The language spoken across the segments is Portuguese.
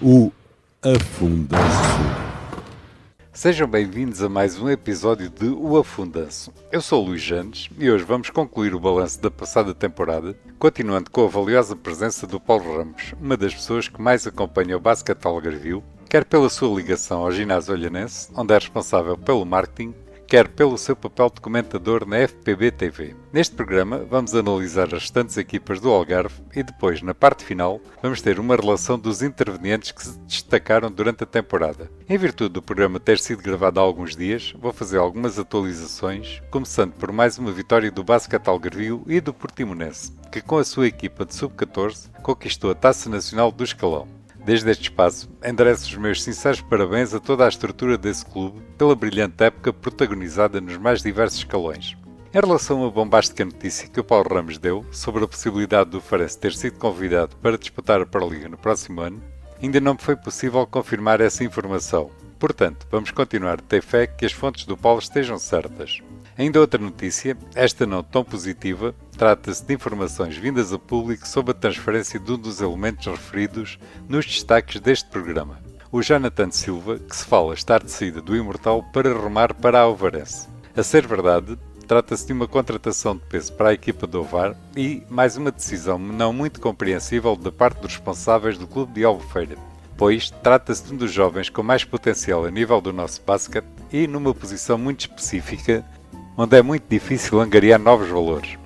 O Afundanço. Sejam bem-vindos a mais um episódio de O Afundanço. Eu sou o Luís Janes e hoje vamos concluir o balanço da passada temporada, continuando com a valiosa presença do Paulo Ramos, uma das pessoas que mais acompanha o basquete algarvio, quer pela sua ligação ao ginásio olhanense, onde é responsável pelo marketing, quer pelo seu papel de comentador na FPB TV. Neste programa vamos analisar as restantes equipas do Algarve e depois, na parte final, vamos ter uma relação dos intervenientes que se destacaram durante a temporada. Em virtude do programa ter sido gravado há alguns dias, vou fazer algumas atualizações, começando por mais uma vitória do basquete algarvio e do Portimonense, que com a sua equipa de sub-14 conquistou a Taça Nacional do Escalão. Desde este espaço, endereço os meus sinceros parabéns a toda a estrutura desse clube pela brilhante época protagonizada nos mais diversos escalões. Em relação à bombástica notícia que o Paulo Ramos deu sobre a possibilidade do Farense ter sido convidado para disputar a Proliga no próximo ano, ainda não me foi possível confirmar essa informação. Portanto, vamos continuar a ter fé que as fontes do Paulo estejam certas. Ainda outra notícia, esta não tão positiva, trata-se de informações vindas a público sobre a transferência de um dos elementos referidos nos destaques deste programa. O Jonathan Silva, que se fala estar de saída do Imortal para rumar para a Ovarense. A ser verdade, trata-se de uma contratação de peso para a equipa do Ovar e mais uma decisão não muito compreensível da parte dos responsáveis do clube de Albufeira, pois trata-se de um dos jovens com mais potencial a nível do nosso basquete e numa posição muito específica, onde é muito difícil angariar novos valores.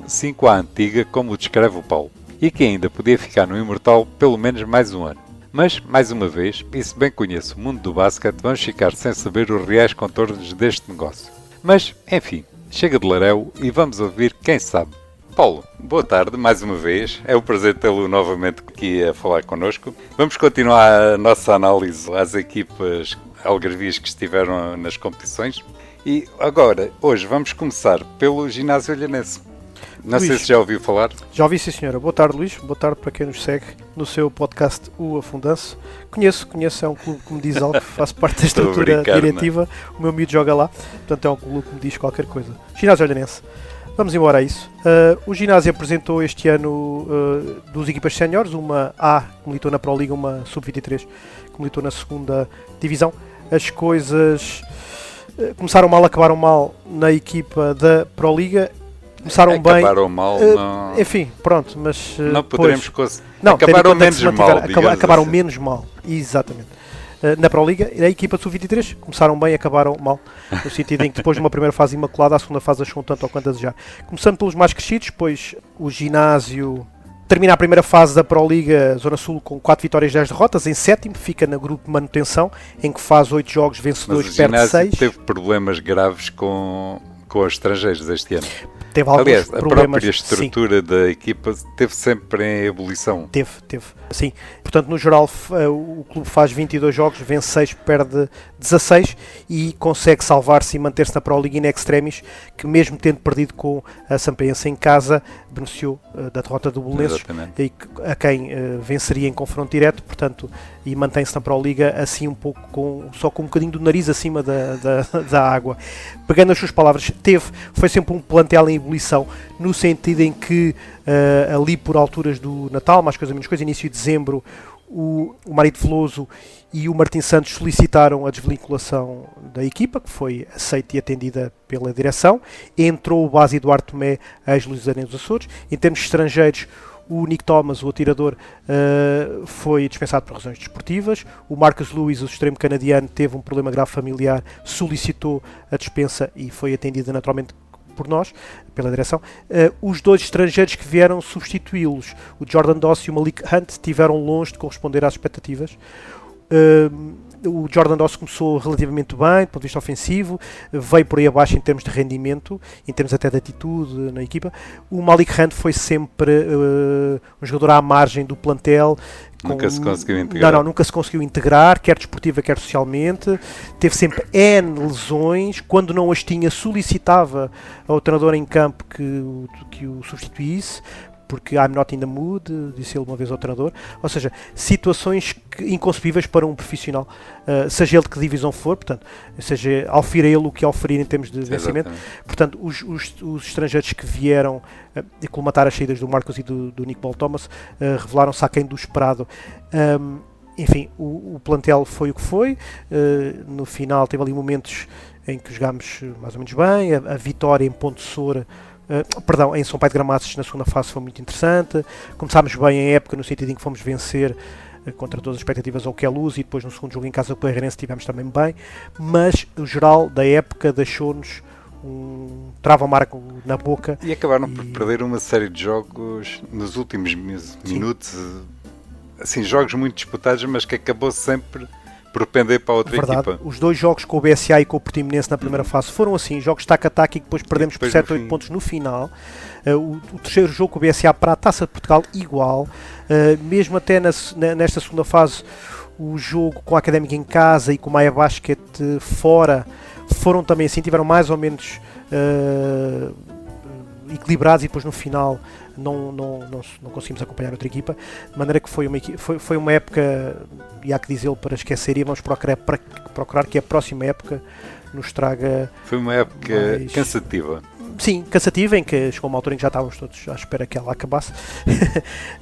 5 à antiga, como o descreve o Paulo, e que ainda podia ficar no Imortal pelo menos mais um ano. Mas, mais uma vez, e se bem conheço o mundo do basquete, vamos ficar sem saber os reais contornos deste negócio. Mas, enfim, chega de laréu e vamos ouvir quem sabe. Paulo, boa tarde, mais uma vez. É um prazer tê-lo novamente aqui a falar connosco. Vamos continuar a nossa análise às equipas algarvias que estiveram nas competições. E agora, hoje, vamos começar pelo ginásio olhanense. Não Luís, sei se já ouviu falar. Já ouvi, sim, senhora. Boa tarde, Luís. Boa tarde para quem nos segue no seu podcast O Afundanço. Conheço, é um clube que me diz algo, faço parte da estrutura diretiva. Não? O meu miúdo joga lá, portanto é um clube que me diz qualquer coisa. Ginásio olhanense. Vamos embora a isso. O ginásio apresentou este ano duas equipas séniores, uma A, que militou na Proliga, uma Sub-23, que militou na segunda divisão. As coisas começaram mal, acabaram mal na equipa da Proliga. Começaram bem. Acabaram mal, não. Enfim, pronto, mas. Não poderemos conseguir. Não, acabaram menos mal. Acabaram assim. Menos mal, exatamente. Na Proliga, a equipa de Sub-23 começaram bem, acabaram mal, no sentido em que depois de uma primeira fase imaculada, a segunda fase achou um tanto ou quanto a desejar. Começando pelos mais crescidos, pois o ginásio termina a primeira fase da Proliga Zona Sul com 4 vitórias e 10 derrotas, em sétimo, fica no grupo de manutenção, em que faz 8 jogos, vence 2, perde 6. Mas o ginásio teve problemas graves com os estrangeiros este ano. Teve alguns Aliás, problemas. A própria estrutura sim. Da equipa teve sempre em ebulição. Teve. Sim. Portanto, no geral, o clube faz 22 jogos, vence 6, perde 16 e consegue salvar-se e manter-se na Proliga in extremis, que mesmo tendo perdido com a Sampaense em casa, beneficiou da derrota do Belenenses, a quem venceria em confronto direto, portanto, e mantém-se na Proliga assim um pouco, só com um bocadinho do nariz acima da água. Pegando as suas palavras, foi sempre um plantel em ebulição, no sentido em que ali por alturas do Natal, mais coisa menos coisa, início de dezembro, o Marito Veloso e o Martim Santos solicitaram a desvinculação da equipa, que foi aceita e atendida pela direção. Entrou o base Eduardo Tomé, ex-Luís Arena dos Açores. Em termos estrangeiros, o Nick Thomas, o atirador, foi dispensado por razões desportivas. O Marcus Lewis, o extremo canadiano, teve um problema grave familiar, solicitou a dispensa e foi atendida naturalmente por nós, pela direção. Os dois estrangeiros que vieram substituí-los, o Jordan Doss e o Malik Hunt, estiveram longe de corresponder às expectativas. O Jordan Doss começou relativamente bem, do ponto de vista ofensivo, veio por aí abaixo em termos de rendimento, em termos até de atitude na equipa. O Malik Hunt foi sempre um jogador à margem do plantel. Nunca se conseguiu integrar. Nunca se conseguiu integrar, quer desportiva, quer socialmente. Teve sempre N lesões. Quando não as tinha, solicitava ao treinador em campo que o substituísse, porque I'm not in the mood, disse ele uma vez ao treinador. Ou seja, situações inconcebíveis para um profissional, seja ele de que divisão for, portanto, seja oferir a ele o que oferir em termos de vencimento. Portanto, os estrangeiros que vieram e colmatar as saídas do Marcos e do Nick Ball Thomas revelaram-se aquém do esperado. enfim, o plantel foi o que foi. No final teve ali momentos em que jogámos mais ou menos bem. A vitória em Ponte Soura, em São Pai de Gramaços na segunda fase foi muito interessante. Começámos bem a época no sentido em que fomos vencer contra todas as expectativas ao Queluz, e depois no segundo jogo em casa com o Barreirense estivemos também bem, mas o geral da época deixou-nos um trava-marco na boca. E acabaram por perder uma série de jogos nos últimos minutos, assim, jogos muito disputados, mas que acabou sempre por pender para a outra equipa. Os dois jogos com o BSA e com o Portimonense na primeira fase foram assim, jogos tac-a-tac, e depois perdemos por 7 ou 8 pontos no final. O terceiro jogo com o BSA para a Taça de Portugal igual. Mesmo até nesta segunda fase, o jogo com a Académica em casa e com o Maia Basket fora foram também assim, tiveram mais ou menos equilibrados, e depois no final não conseguimos acompanhar outra equipa, de maneira que foi uma época, e há que dizê-lo, para esquecer, e vamos procurar que a próxima época nos traga... Foi uma época cansativa. Sim, cansativa, em que chegou uma altura em que já estávamos todos à espera que ela acabasse.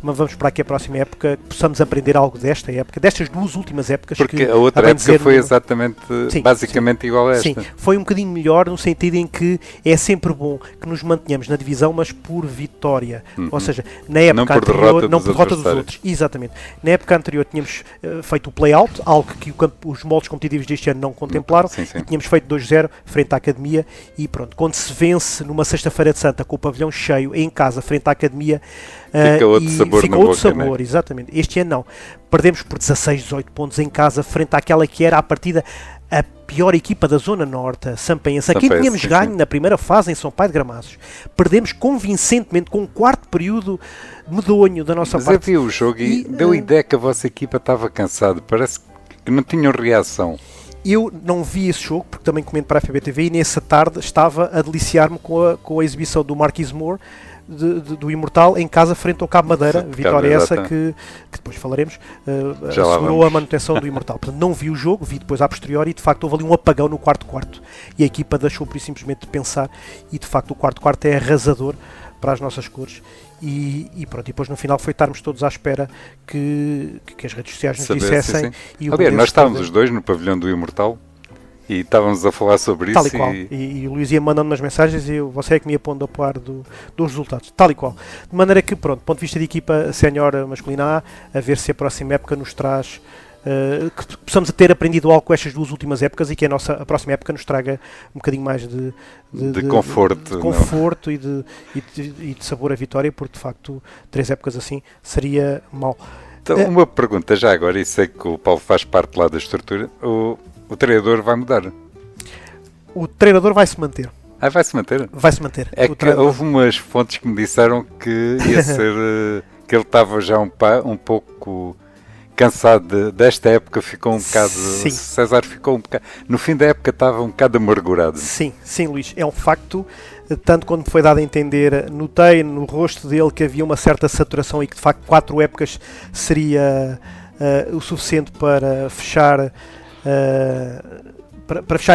Mas vamos esperar que a próxima época possamos aprender algo desta época, destas duas últimas épocas. Porque a outra época foi exatamente, basicamente igual a esta. Sim, foi um bocadinho melhor no sentido em que é sempre bom que nos mantenhamos na divisão, mas por vitória. Ou seja, na época anterior, não por derrota dos outros. Exatamente. Na época anterior tínhamos feito o play-out, algo que os moldes competitivos deste ano não contemplaram. E tínhamos feito 2-0 frente à Academia, e pronto, quando se vence numa sexta-feira de Santa com o pavilhão cheio em casa frente à Academia, fica outro sabor, né? Exatamente. Este ano não, perdemos por 16, 18 pontos em casa frente àquela que era à partida a pior equipa da Zona Norte, a Sampenhense, a quem tínhamos ganho na primeira fase em São Pai de Gramaços. Perdemos convincentemente com um quarto período medonho da nossa parte. Mas eu vi o jogo e deu a ideia que a vossa equipa estava cansada, parece que não tinham reação. Eu não vi esse jogo, porque também comento para a FBTV, e nessa tarde estava a deliciar-me com a exibição do Marquis Moore, do Imortal, em casa frente ao Cabo Madeira. Vitória essa que depois falaremos, assegurou a manutenção do Imortal. Portanto, não vi o jogo, vi depois a posteriori, e de facto houve ali um apagão no quarto, e a equipa deixou por isso simplesmente de pensar, e de facto o quarto é arrasador para as nossas cores. E pronto, e depois no final foi estarmos todos à espera que as redes sociais nos dissessem. E aliás, nós estávamos os dois no pavilhão do Imortal e estávamos a falar sobre tal isso. E qual. E o Luís ia mandando umas mensagens, e você é que me ia pondo a par dos resultados, tal e qual. De maneira que, pronto, do ponto de vista de equipa sénior masculina A ver se a próxima época nos traz... que possamos ter aprendido algo com estas duas últimas épocas, e que a próxima época nos traga um bocadinho mais de conforto e de sabor à vitória, porque de facto 3 épocas assim seria mau. Então, uma pergunta já agora, e sei que o Paulo faz parte lá da estrutura, o treinador vai mudar? O treinador vai-se manter. Vai-se manter? Vai-se manter. É que houve umas fontes que me disseram que ia ser que ele estava já um pouco cansado desta época, ficou um bocado... Sim. César ficou um bocado... No fim da época estava um bocado amargurado. Sim, Luís, é um facto, tanto quando me foi dado a entender, notei no rosto dele que havia uma certa saturação, e que de facto 4 épocas seria o suficiente para fechar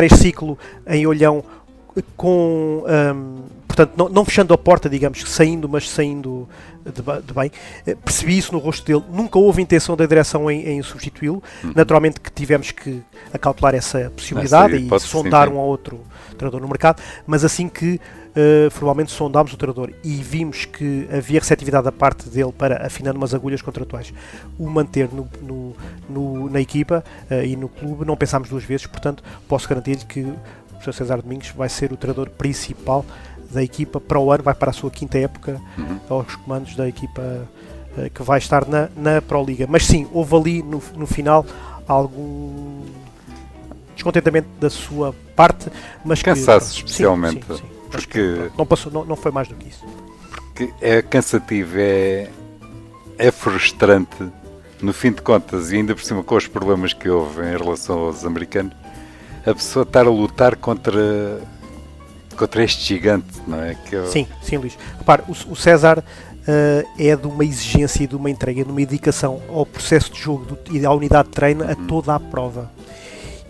este ciclo em Olhão, com... portanto, não fechando a porta, digamos, mas saindo de bem. Percebi isso no rosto dele. Nunca houve intenção da direção em substituí-lo. Naturalmente que tivemos que acautelar essa possibilidade e sondar um ou outro treinador no mercado, mas assim que formalmente sondámos o treinador e vimos que havia receptividade da parte dele para, afinando umas agulhas contratuais, o manter na equipa e no clube, não pensámos 2 vezes. Portanto, posso garantir-lhe que o Sr. César Domingos vai ser o treinador principal da equipa para o ano, vai para a sua 5ª época aos comandos da equipa que vai estar na Pro Liga. Mas sim, houve ali no final algum descontentamento da sua parte, mas cansaço, especialmente. Sim. Porque não passou, não foi mais do que isso. Porque é cansativo, é frustrante, no fim de contas, e ainda por cima com os problemas que houve em relação aos americanos, a pessoa estar a lutar contra este gigante, não é? Sim, Luís. Repare, o César é de uma exigência e de uma entrega, de uma dedicação ao processo de jogo e à unidade de treino, a toda a prova.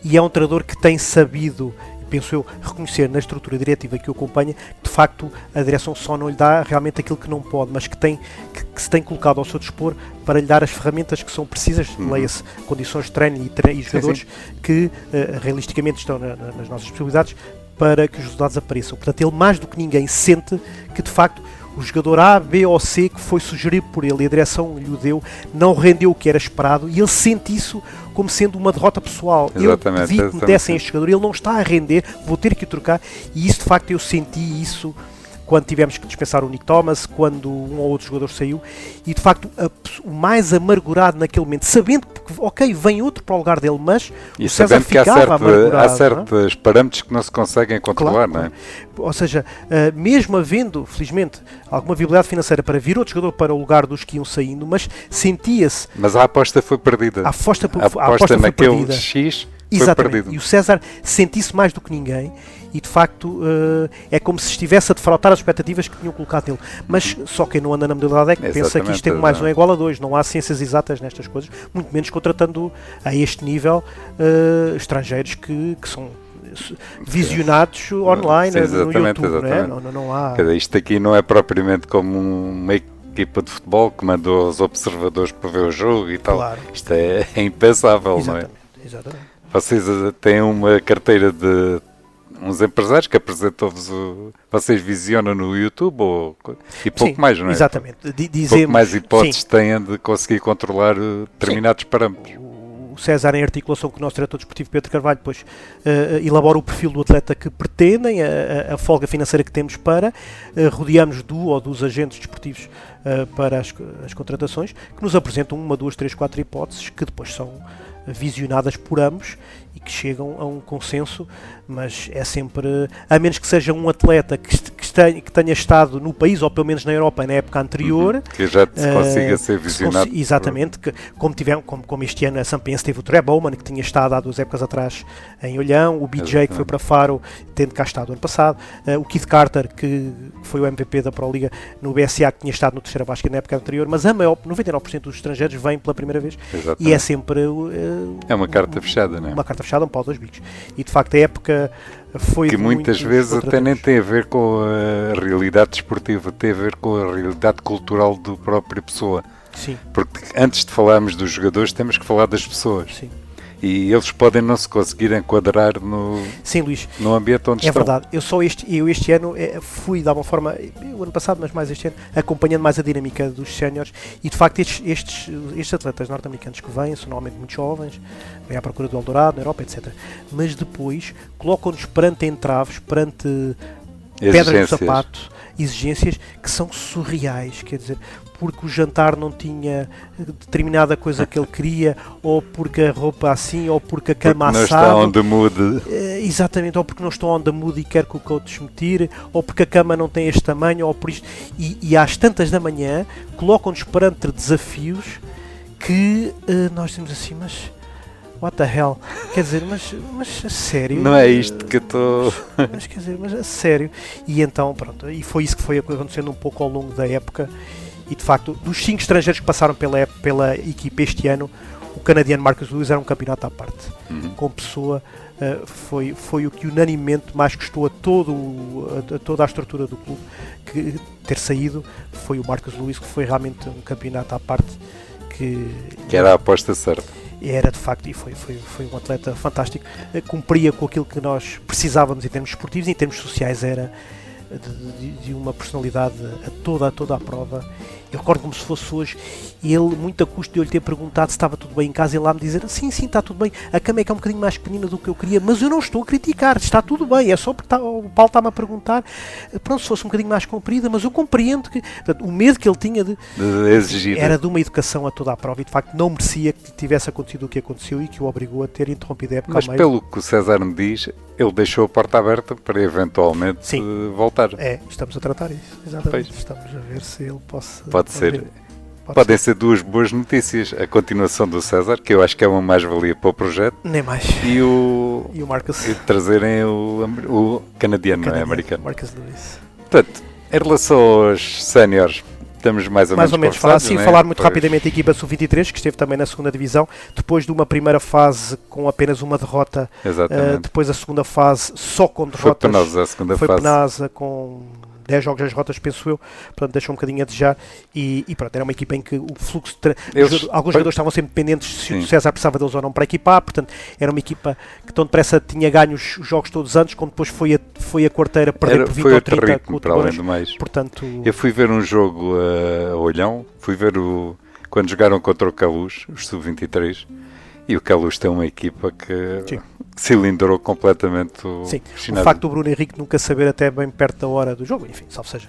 E é um treinador que tem sabido, penso eu, reconhecer na estrutura diretiva que o acompanha, que de facto a direção só não lhe dá realmente aquilo que não pode, mas que se tem colocado ao seu dispor para lhe dar as ferramentas que são precisas, leia-se condições de treino e jogadores que realisticamente estão nas nossas possibilidades para que os resultados apareçam. Portanto, ele mais do que ninguém sente que de facto o jogador A, B ou C que foi sugerido por ele e a direção lhe o deu, não rendeu o que era esperado e ele sente isso como sendo uma derrota pessoal. Exatamente, eu pedi que me dessem este jogador, ele não está a render, vou ter que o trocar, e isso de facto eu senti isso quando tivemos que dispensar o Nick Thomas, quando um ou outro jogador saiu, e de facto o mais amargurado naquele momento, sabendo que, ok, vem outro para o lugar dele, mas e o César sabendo que há certos parâmetros que não se conseguem controlar, claro, não é? Ou seja, mesmo havendo, felizmente, alguma viabilidade financeira para vir outro jogador para o lugar dos que iam saindo, mas sentia-se... Mas a aposta foi perdida. A aposta naquele foi perdida. X foi Exatamente. perdido. E o César sente-se mais do que ninguém e de facto é como se estivesse a defrautar as expectativas que tinham colocado nele. Mas só quem não anda na modalidade é que pensa que isto tem mais um é igual a 2. Não há ciências exatas nestas coisas, muito menos contratando a este nível estrangeiros que são visionados online, sim, no YouTube. Exatamente. Não há... Isto aqui não é propriamente como uma equipa de futebol que mandou os observadores para ver o jogo e tal. Claro. Isto é impensável, Exatamente. não é? Exatamente. Vocês têm uma carteira de uns empresários que apresentou-vos vocês visionam no YouTube e pouco mais, não é? Exatamente. Pouco mais hipóteses têm de conseguir controlar determinados parâmetros. O César, em articulação com o nosso diretor desportivo Pedro Carvalho, depois elabora o perfil do atleta que pretendem, a folga financeira que temos para, rodeamos do ou dos agentes desportivos para as contratações, que nos apresentam 1, 2, 3, 4 hipóteses que depois são visionadas por ambos e que chegam a um consenso, mas é sempre, a menos que seja um atleta que tenha estado no país, ou pelo menos na Europa, na época anterior, que já consiga ser visionado. Exatamente, que, como este ano a Sampdoria teve o Trey Bowman, que tinha estado há 2 épocas atrás em Olhão, o BJ que foi para Faro, tendo cá estado ano passado, o Keith Carter, que foi o MVP da Pro Liga no BSA, que tinha estado no Terceira Vasca na época anterior, mas a maior, 99% dos estrangeiros vêm pela primeira vez. Exatamente. E é sempre é uma carta fechada, não é? Uma carta fechada, um pau dois bicos. E de facto a época foi que muitas vezes até nem tem a ver com a realidade desportiva, tem a ver com a realidade cultural do própria pessoa. Sim. Porque antes de falarmos dos jogadores temos que falar das pessoas. Sim. E eles podem não se conseguir enquadrar Sim, Luís, no ambiente onde estão. É verdade. Eu este ano fui de alguma forma, o ano passado, mas mais este ano, acompanhando mais a dinâmica dos séniores e de facto estes atletas norte-americanos que vêm são normalmente muito jovens, vêm à procura do Eldorado, na Europa, etc. Mas depois colocam-nos perante entraves, perante pedras no sapato, exigências que são surreais, quer dizer, porque o jantar não tinha determinada coisa que ele queria, ou porque a roupa assim, ou porque a cama assada. Não está on the mood. Exatamente, ou porque não estou on the mood e quero que o coach me tire, ou porque a cama não tem este tamanho, ou por isto. E às tantas da manhã colocam-nos perante desafios que nós dizemos assim, mas what the hell? Quer dizer, mas a sério? Não é isto que eu estou... Mas quer dizer, mas a sério? E então, pronto, e foi isso que foi acontecendo um pouco ao longo da época. E de facto, dos 5 estrangeiros que passaram pela equipa este ano, o canadiano Marcus Lewis era um campeonato à parte. Com pessoa, foi o que unanimemente mais custou a toda a estrutura do clube que ter saído. Foi o Marcus Lewis, que foi realmente um campeonato à parte. Que era a aposta certa. Era de facto, e foi um atleta fantástico. Cumpria com aquilo que nós precisávamos em termos esportivos e em termos sociais. Era de uma personalidade a toda a prova. Eu recordo como se fosse hoje, ele, muito a custo de eu lhe ter perguntado se estava tudo bem em casa, ele lá me dizer, sim, está tudo bem, a cama é que é um bocadinho mais pequenina do que eu queria, mas eu não estou a criticar, está tudo bem, é só porque o Paulo está-me a perguntar, pronto, se fosse um bocadinho mais comprida, mas eu compreendo que, portanto, o medo que ele tinha de exigir era de uma educação a toda a prova e de facto não merecia que tivesse acontecido o que aconteceu e que o obrigou a ter interrompido a época. Mas pelo que o César me diz, ele deixou a porta aberta para eventualmente voltar. Estamos a tratar isso, exatamente. Pois. Estamos a ver se ele pode ser. Podem ser 2 boas notícias. A continuação do César, que eu acho que é uma mais-valia para o projeto. Nem mais. E o Marcus. E trazerem o canadiano, não é? Americano. Marcus Lewis. Portanto, em relação aos séniores, estamos mais ou Mais ou menos, conversados, né? falar muito Pois. rapidamente a equipa sub-23, que esteve também na segunda divisão, depois de uma primeira fase com apenas uma derrota, Exatamente. depois a segunda fase só com Foi derrotas, penosa a segunda foi fase. penasa com 10 jogos as derrotas, penso eu, portanto deixou um bocadinho a desejar, e pronto, era uma equipa em que o fluxo, alguns jogadores estavam sempre dependentes se Sim. o César precisava deles ou não para equipar, portanto era uma equipa que tão depressa tinha ganho os jogos todos antes, como depois foi a quarteira perder por 20 Foi ou outro 30 ritmo, com o para além Tubarões, do mais. portanto... Eu fui ver um jogo a Olhão, fui ver quando jogaram contra o Caluz, os Sub-23, e o Caluz tem uma equipa que Sim. cilindrou completamente o Sim, ginásio. o facto do Bruno Henrique nunca saber até bem perto da hora do jogo, enfim, salvo seja,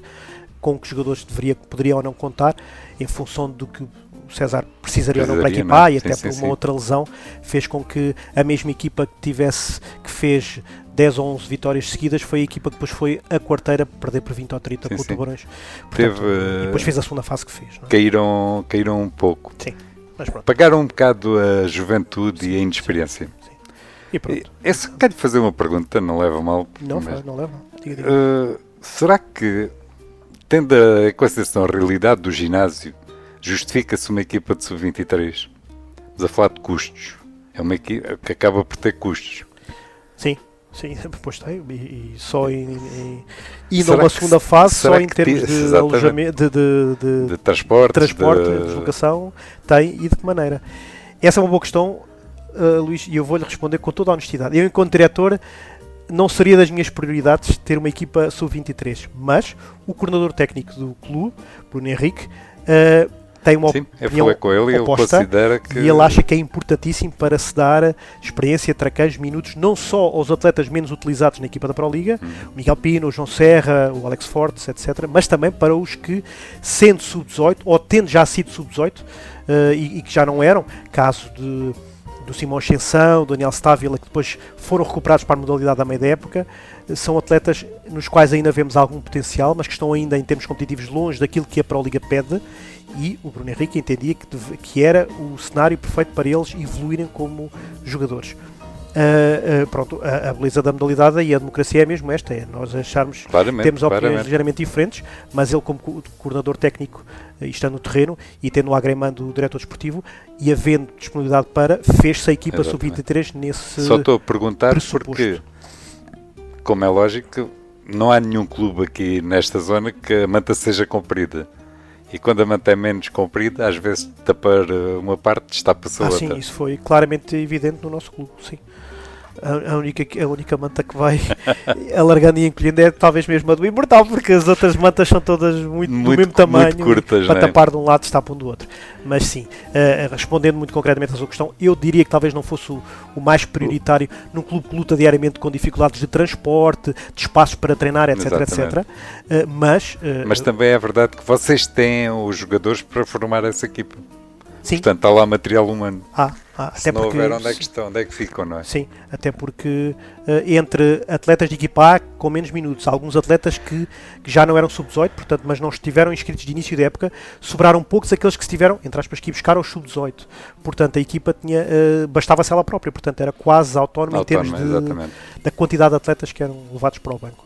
com que jogadores poderia ou não contar, em função do que o César precisaria ou não para equipar, não é? e até Sim, por sim, uma sim. outra lesão, fez com que a mesma equipa que fez 10 ou 11 vitórias seguidas, foi a equipa que depois foi a quarteira perder por 20 ou 30 Sim, com o sim. Tubarões. Portanto, Teve, e depois fez a segunda fase que fez. Não é? Caíram um pouco. Sim, mas pronto. Pagaram um bocado a juventude e a inexperiência. E pronto. Quero fazer uma pergunta, não leva mal. Não, mas, não leva. Diga, diga. será que, tendo em consideração a realidade do ginásio, justifica-se uma equipa de sub-23? Estamos a falar de custos. É uma equipa que acaba por ter custos. Sim, depois tem, e só e Será numa que- segunda fase, será só em que termos te- de exatamente. alojamento, De transporte, de deslocação, tem, e de que maneira? Essa é uma boa questão, Luís, e eu vou-lhe responder com toda a honestidade. Eu, enquanto diretor, não seria das minhas prioridades ter uma equipa sub-23, mas o coordenador técnico do clube, Bruno Henrique, tem uma Sim, eu opinião falei com ele e ele oposta, considera que... e ele acha que é importantíssimo para se dar experiência, traqueios, minutos, não só aos atletas menos utilizados na equipa da Pro Liga, o Miguel Pino, o João Serra, o Alex Fortes, etc., mas também para os que, sendo sub-18, ou tendo já sido sub-18, e que já não eram, caso do Simão Ascensão, do Daniel Stávila, que depois foram recuperados para a modalidade à meia da época, são atletas nos quais ainda vemos algum potencial, mas que estão ainda em termos competitivos longe daquilo que a Pro Liga pede, e o Bruno Henrique entendia que era o cenário perfeito para eles evoluírem como jogadores. Pronto, a beleza da modalidade e a democracia é mesmo esta, é nós acharmos Claramente, temos opiniões claramente. ligeiramente diferentes, mas ele como coordenador técnico está no terreno e tendo lá agremando o diretor desportivo e havendo disponibilidade para, fez-se a equipa Exatamente. sub-23 nesse Só estou a perguntar pressuposto. porque, como é lógico, não há nenhum clube aqui nesta zona que a manta seja comprida. E quando a manta é menos comprida, às vezes tapar uma parte destapa-se a outra. sim, isso foi claramente evidente no nosso clube, sim. A única manta que vai alargando e encolhendo é talvez mesmo a do Imortal, porque as outras mantas são todas do mesmo tamanho, muito curtas, para não é? tapar de um lado destapam do outro. Mas sim, respondendo muito concretamente à sua questão, eu diria que talvez não fosse o mais prioritário num clube que luta diariamente com dificuldades de transporte, de espaços para treinar, etc, etc. Mas também é verdade que vocês têm os jogadores para formar essa equipa. sim, Portanto, está lá material humano. até Se não porque houver, onde é que estão? Onde é que ficam, não é? sim, até porque entre atletas de equipa A com menos minutos, alguns atletas que já não eram sub-18, portanto, mas não estiveram inscritos de início da época, sobraram poucos aqueles que estiveram, entre aspas, que buscaram os sub-18. Portanto, a equipa tinha, bastava-se ela própria, portanto, era quase autónoma em termos exatamente. da quantidade de atletas que eram levados para o banco.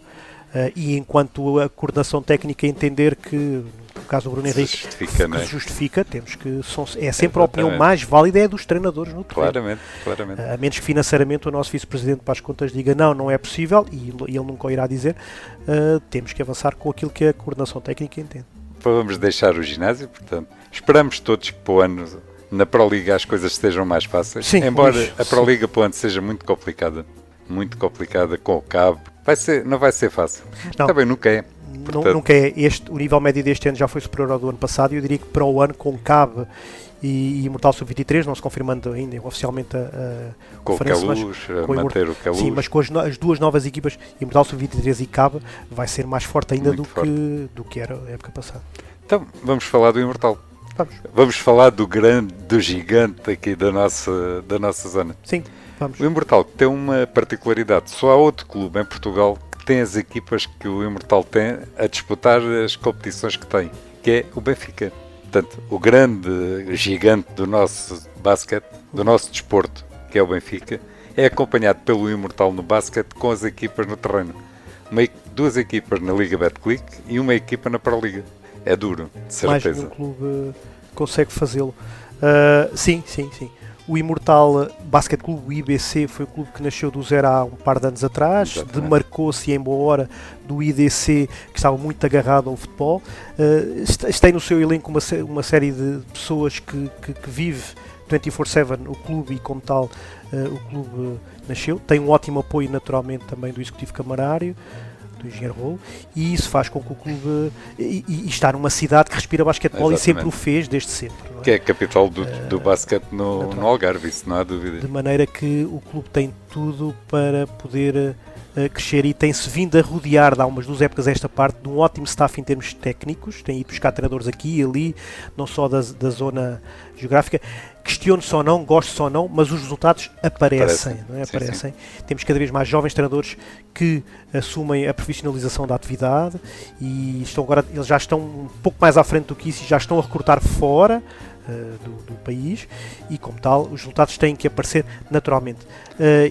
E enquanto a coordenação técnica entender que, no caso do Bruno Se Henrique, justifica, não é? que se justifica, temos que é sempre a opinião Exatamente. mais válida é dos treinadores no terreno. Claramente. A menos que financeiramente o nosso vice-presidente para as contas diga não é possível, e ele nunca o irá dizer, temos que avançar com aquilo que a coordenação técnica entende. Vamos deixar o ginásio, portanto. Esperamos todos que para o ano, na Pro Liga, as coisas estejam mais fáceis. Sim, Embora Luís, a Pro sim. Liga para o ano seja muito complicada com o cabo. Não vai ser fácil. Não. Também nunca é. Portanto, Nunca é o nível médio deste ano já foi superior ao do ano passado, e eu diria que para o ano com CAB e Imortal Sub-23, não se confirmando ainda oficialmente a com o conferência, mas Caluz, com o manter o Caluz. sim, mas com as duas novas equipas, Imortal Sub-23 e CAB, vai ser mais forte ainda Muito forte. do que era a época passada. Então, vamos falar do Imortal. Vamos. Vamos falar do gigante aqui da nossa zona. Sim, vamos. O Imortal tem uma particularidade. Só há outro clube em Portugal que tem as equipas que o Imortal tem a disputar as competições que tem, que é o Benfica. Portanto, o grande gigante do nosso basquete, do nosso desporto, que é o Benfica, é acompanhado pelo Imortal no basquete com as equipas no terreno. Duas equipas na Liga Betclic e uma equipa na Pro Liga. é duro, de mais certeza. nenhum clube consegue fazê-lo. Sim. O Imortal Basket Clube, o IBC, foi o clube que nasceu do zero há um par de anos atrás, Exatamente. demarcou-se em boa hora do IDC, que estava muito agarrado ao futebol. Tem no seu elenco uma série de pessoas que vive 24/7 o clube, e como tal o clube nasceu. Tem um ótimo apoio naturalmente também do Executivo Camarário, do Engenheiro Rolo, e isso faz com que o clube e está numa cidade que respira basquetebol. Exatamente. E sempre o fez desde sempre, não é? Que é a capital do basquete no Algarve, isso não há dúvida. De maneira que o clube tem tudo para poder crescer, e tem-se vindo a rodear, de há umas 2 épocas a esta parte, de um ótimo staff em termos técnicos. Tem ido buscar treinadores aqui e ali, não só da zona geográfica. Questiono-se ou não, gosto-se ou não, mas os resultados aparecem. Não é? Sim, Aparecem. Temos cada vez mais jovens treinadores que assumem a profissionalização da atividade, e eles já estão um pouco mais à frente do que isso, e já estão a recrutar fora do país, e como tal os resultados têm que aparecer naturalmente.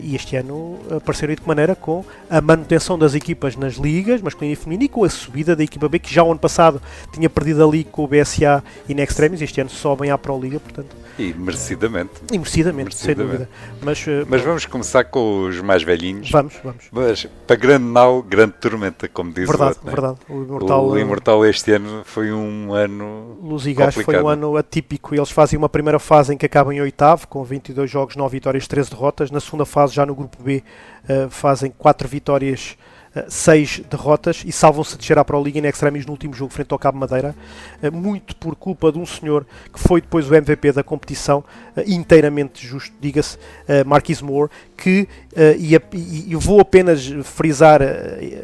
E este ano apareceram de que maneira? Com a manutenção das equipas nas ligas masculina e feminina, e com a subida da equipa B, que já o ano passado tinha perdido ali com o BSA e na Extremis. Este ano sobem à Pro Liga, portanto, E merecidamente. e merecidamente, sem dúvida. Mas vamos começar com os mais velhinhos. vamos. Mas para grande nau, grande tormenta, como diz Verdade, o outro, não é? verdade. O Imortal este ano foi um ano Luz e Gás foi complicado. um ano atípico. Eles fazem uma primeira fase em que acabam em oitavo, com 22 jogos, 9 vitórias, 13 derrotas. Na segunda fase, já no grupo B, fazem 4 vitórias, 6 derrotas, e salvam-se de descer à Pro League em Extremis no último jogo frente ao Cabo Madeira, muito por culpa de um senhor que foi depois o MVP da competição, inteiramente justo, diga-se, Marquise Moore, que, e eu vou apenas frisar,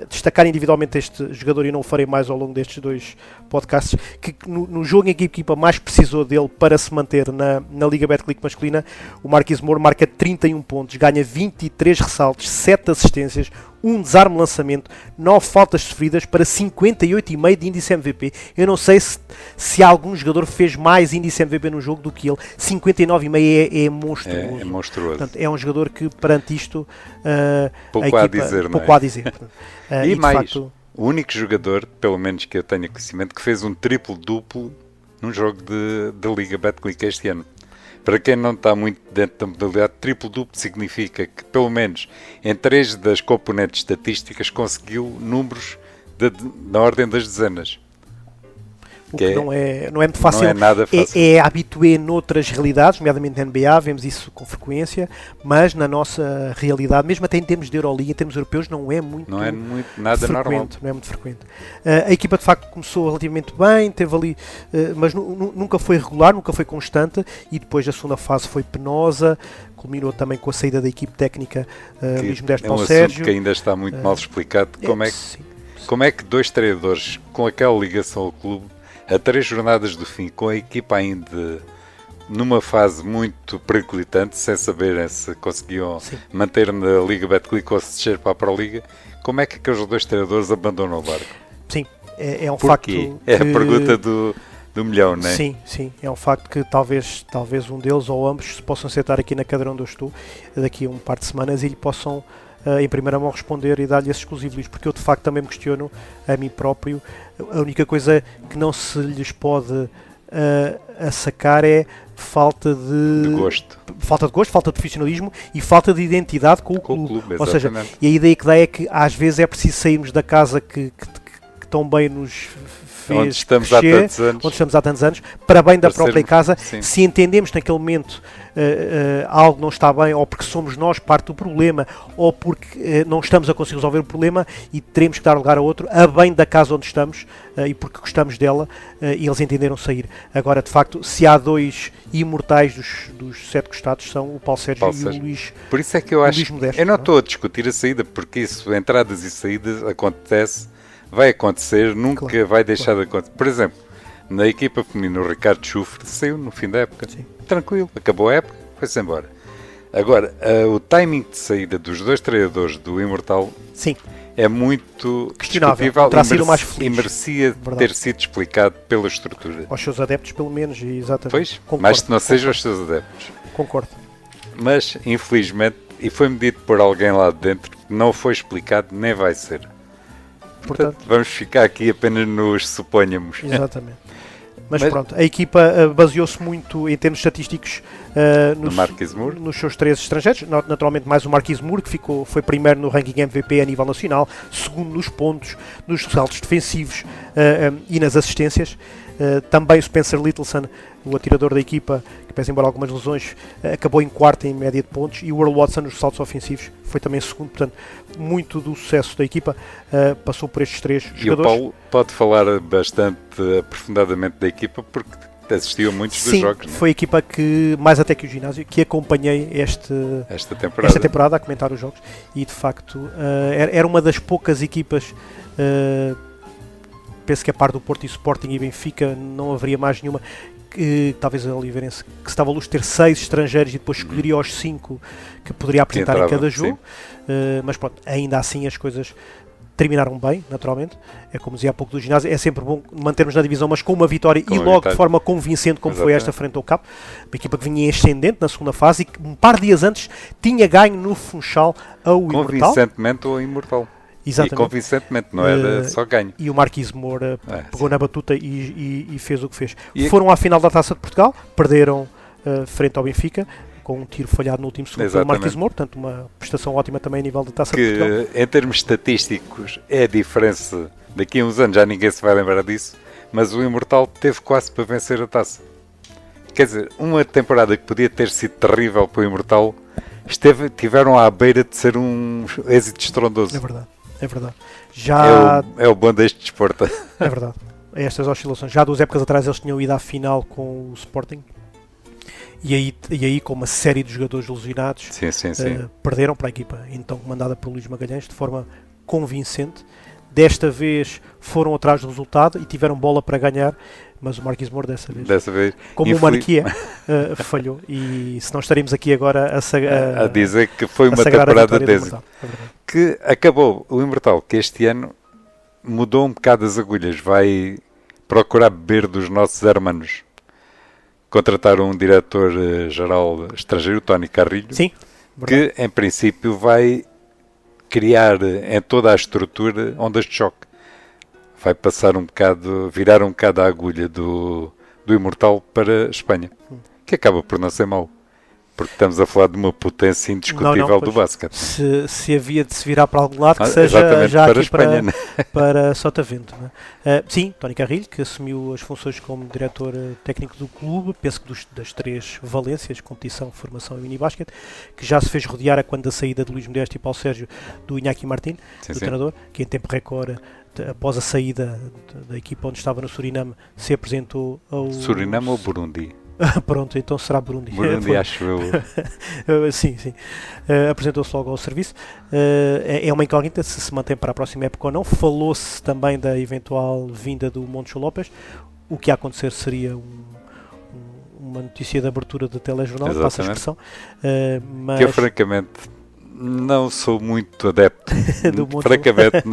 destacar individualmente este jogador, e não o farei mais ao longo destes 2 podcasts, que no jogo em que a equipa mais precisou dele para se manter na Liga Betclic masculina, o Marquise Moore marca 31 pontos, ganha 23 ressaltos, 7 assistências, um desarme lançamento, 9 faltas sofridas, para 58,5 de índice MVP. Eu não sei se algum jogador fez mais índice MVP no jogo do que ele. 59,5 é monstruoso. É monstruoso. Portanto, é um jogador que, perante isto, Pouco a há a equipa, dizer, não é? pouco há a dizer. Portanto, E de mais, facto, o único jogador, pelo menos que eu tenha conhecimento, que fez um triplo-duplo num jogo de Liga Betclic este ano. Para quem não está muito dentro da modalidade, triplo-duplo significa que, pelo menos em 3 das componentes estatísticas, conseguiu números na ordem das dezenas. o que não é muito fácil. Não é nada fácil. É habitué noutras realidades, nomeadamente na NBA, vemos isso com frequência, mas na nossa realidade, mesmo até em termos de Euroliga, em termos europeus, não é muito nada frequente, normal. não é muito frequente. A equipa de facto começou relativamente bem, teve ali, mas nunca foi regular, nunca foi constante, e depois a segunda fase foi penosa, culminou também com a saída da equipe técnica Luís Modesto É um para o assunto Sérgio. que ainda está muito mal explicado. Como é que 2 treinadores com aquela ligação ao clube, a 3 jornadas do fim, com a equipa ainda numa fase muito periclitante, sem saberem se conseguiam manter na Liga Betclic ou se descer para a Pro Liga, como é que aqueles 2 treinadores abandonam o barco? Sim, é um Porquê? facto. É a pergunta do milhão, não é? Sim, é um facto que talvez um deles ou ambos se possam sentar aqui na cadeira onde eu estou daqui a um par de semanas e lhe possam em primeira mão responder e dar-lhe esse exclusivo, porque eu de facto também me questiono a mim próprio. A única coisa que não se lhes pode sacar é falta de gosto, falta de profissionalismo e falta de identidade com o clube. Ou seja, e a ideia que dá é que às vezes é preciso sairmos da casa que tão bem nos fez onde estamos crescer, onde estamos há tantos anos, para bem da própria casa. Sim. Se entendemos naquele momento algo não está bem, ou porque somos nós parte do problema, ou porque não estamos a conseguir resolver o problema e teremos que dar lugar a outro, a bem da casa onde estamos, e porque gostamos dela, e eles entenderam sair. Agora, de facto, se há 2 imortais dos 7 costados, são o Paulo Sérgio e o Luís. Por isso é que eu acho, Modesto, eu não estou a discutir a saída, porque isso, entradas e saídas, vai acontecer, nunca vai deixar de acontecer. Por exemplo, na equipa feminina, o Ricardo Chufre saiu no fim da época. Sim. Tranquilo, acabou a época, foi-se embora. Agora, o timing de saída dos 2 treinadores do Imortal é muito questionável, e merecia ter sido explicado pela estrutura. Aos seus adeptos, pelo menos, exatamente. Pois, mais que não seja aos seus adeptos. Concordo. Mas, infelizmente, e foi medido por alguém lá de dentro, não foi explicado, nem vai ser. Portanto, vamos ficar aqui apenas nos suponhamos. exatamente. Mas pronto, a equipa baseou-se muito em termos estatísticos nos seus 3 estrangeiros. Naturalmente mais o Marquise Moore, que foi primeiro no ranking MVP a nível nacional, segundo nos pontos, nos saltos defensivos e nas assistências. Também o Spencer Littleson, o atirador da equipa, que pese embora algumas lesões, acabou em quarto em média de pontos, e o Earl Watson nos saltos ofensivos foi também segundo. Portanto, muito do sucesso da equipa passou por estes 3 jogadores. E o Paulo pode falar bastante aprofundadamente da equipa, porque assistiu a muitos dos jogos. Foi a equipa que, mais até que o ginásio, que acompanhei esta temporada a comentar os jogos, e de facto era uma das poucas equipas, penso que a par do Porto e Sporting e Benfica não haveria mais nenhuma, que talvez a Oliveirense, que estava a luz ter 6 estrangeiros e depois escolheria os 5 que poderia apresentar em cada jogo, mas pronto, ainda assim as coisas terminaram bem, naturalmente. É como dizia há pouco do ginásio, é sempre bom mantermos na divisão, mas com uma vitória de forma convincente, como foi esta frente ao Cabo. Uma equipa que vinha em ascendente na segunda fase e que um par de dias antes tinha ganho no Funchal ao Imortal. Convincentemente ao Imortal. Exatamente. E convincentemente, não era só ganho. E o Marquise Moore pegou na batuta e fez o que fez. Foram à final da Taça de Portugal, perderam frente ao Benfica, com um tiro falhado no último segundo pelo Marquise Moore, portanto uma prestação ótima também a nível da Taça de Portugal. Em termos estatísticos é a diferença, daqui a uns anos já ninguém se vai lembrar disso, mas o Imortal teve quase para vencer a Taça. Quer dizer, uma temporada que podia ter sido terrível para o Imortal, tiveram à beira de ser um êxito estrondoso. É verdade. É o bom deste desporto. É verdade. Estas oscilações. Já 2 épocas atrás eles tinham ido à final com o Sporting. E aí com uma série de jogadores lesionados, perderam para a equipa então comandada por Luís Magalhães de forma convincente. Desta vez foram atrás do resultado e tiveram bola para ganhar, mas o Marquise Moore dessa vez como o Marquia falhou, e se não estaremos aqui agora a dizer que foi uma temporada desse que acabou. O Imortal, que este ano mudou um bocado as agulhas, vai procurar beber dos nossos hermanos. Contrataram um diretor-geral estrangeiro, Tony Carrilho, que em princípio vai criar em toda a estrutura ondas de choque. Vai virar um bocado a agulha do Imortal para a Espanha, que acaba por não ser mau, porque estamos a falar de uma potência indiscutível do basquete. Se havia de se virar para algum lado, que seja já para aqui Espanha, para Sotavento. Sim, Tony Carrilho, que assumiu as funções como diretor técnico do clube, penso que das 3 valências, competição, formação e minibasquete, que já se fez rodear a quando da saída de Luís Modesto e Paulo Sérgio do Iñaki Martín, do treinador, que em tempo recorde, após a saída da equipa onde estava no Suriname, se apresentou ao... Suriname ou Burundi? Pronto, então será Burundi. Burundi, acho eu. Sim. Apresentou-se logo ao serviço. É uma incógnita se mantém para a próxima época ou não. Falou-se também da eventual vinda do Moncho Lopes. O que ia acontecer seria uma notícia de abertura do telejornal, passa a expressão. Mas... Que eu, francamente, não sou muito adepto. Francamente,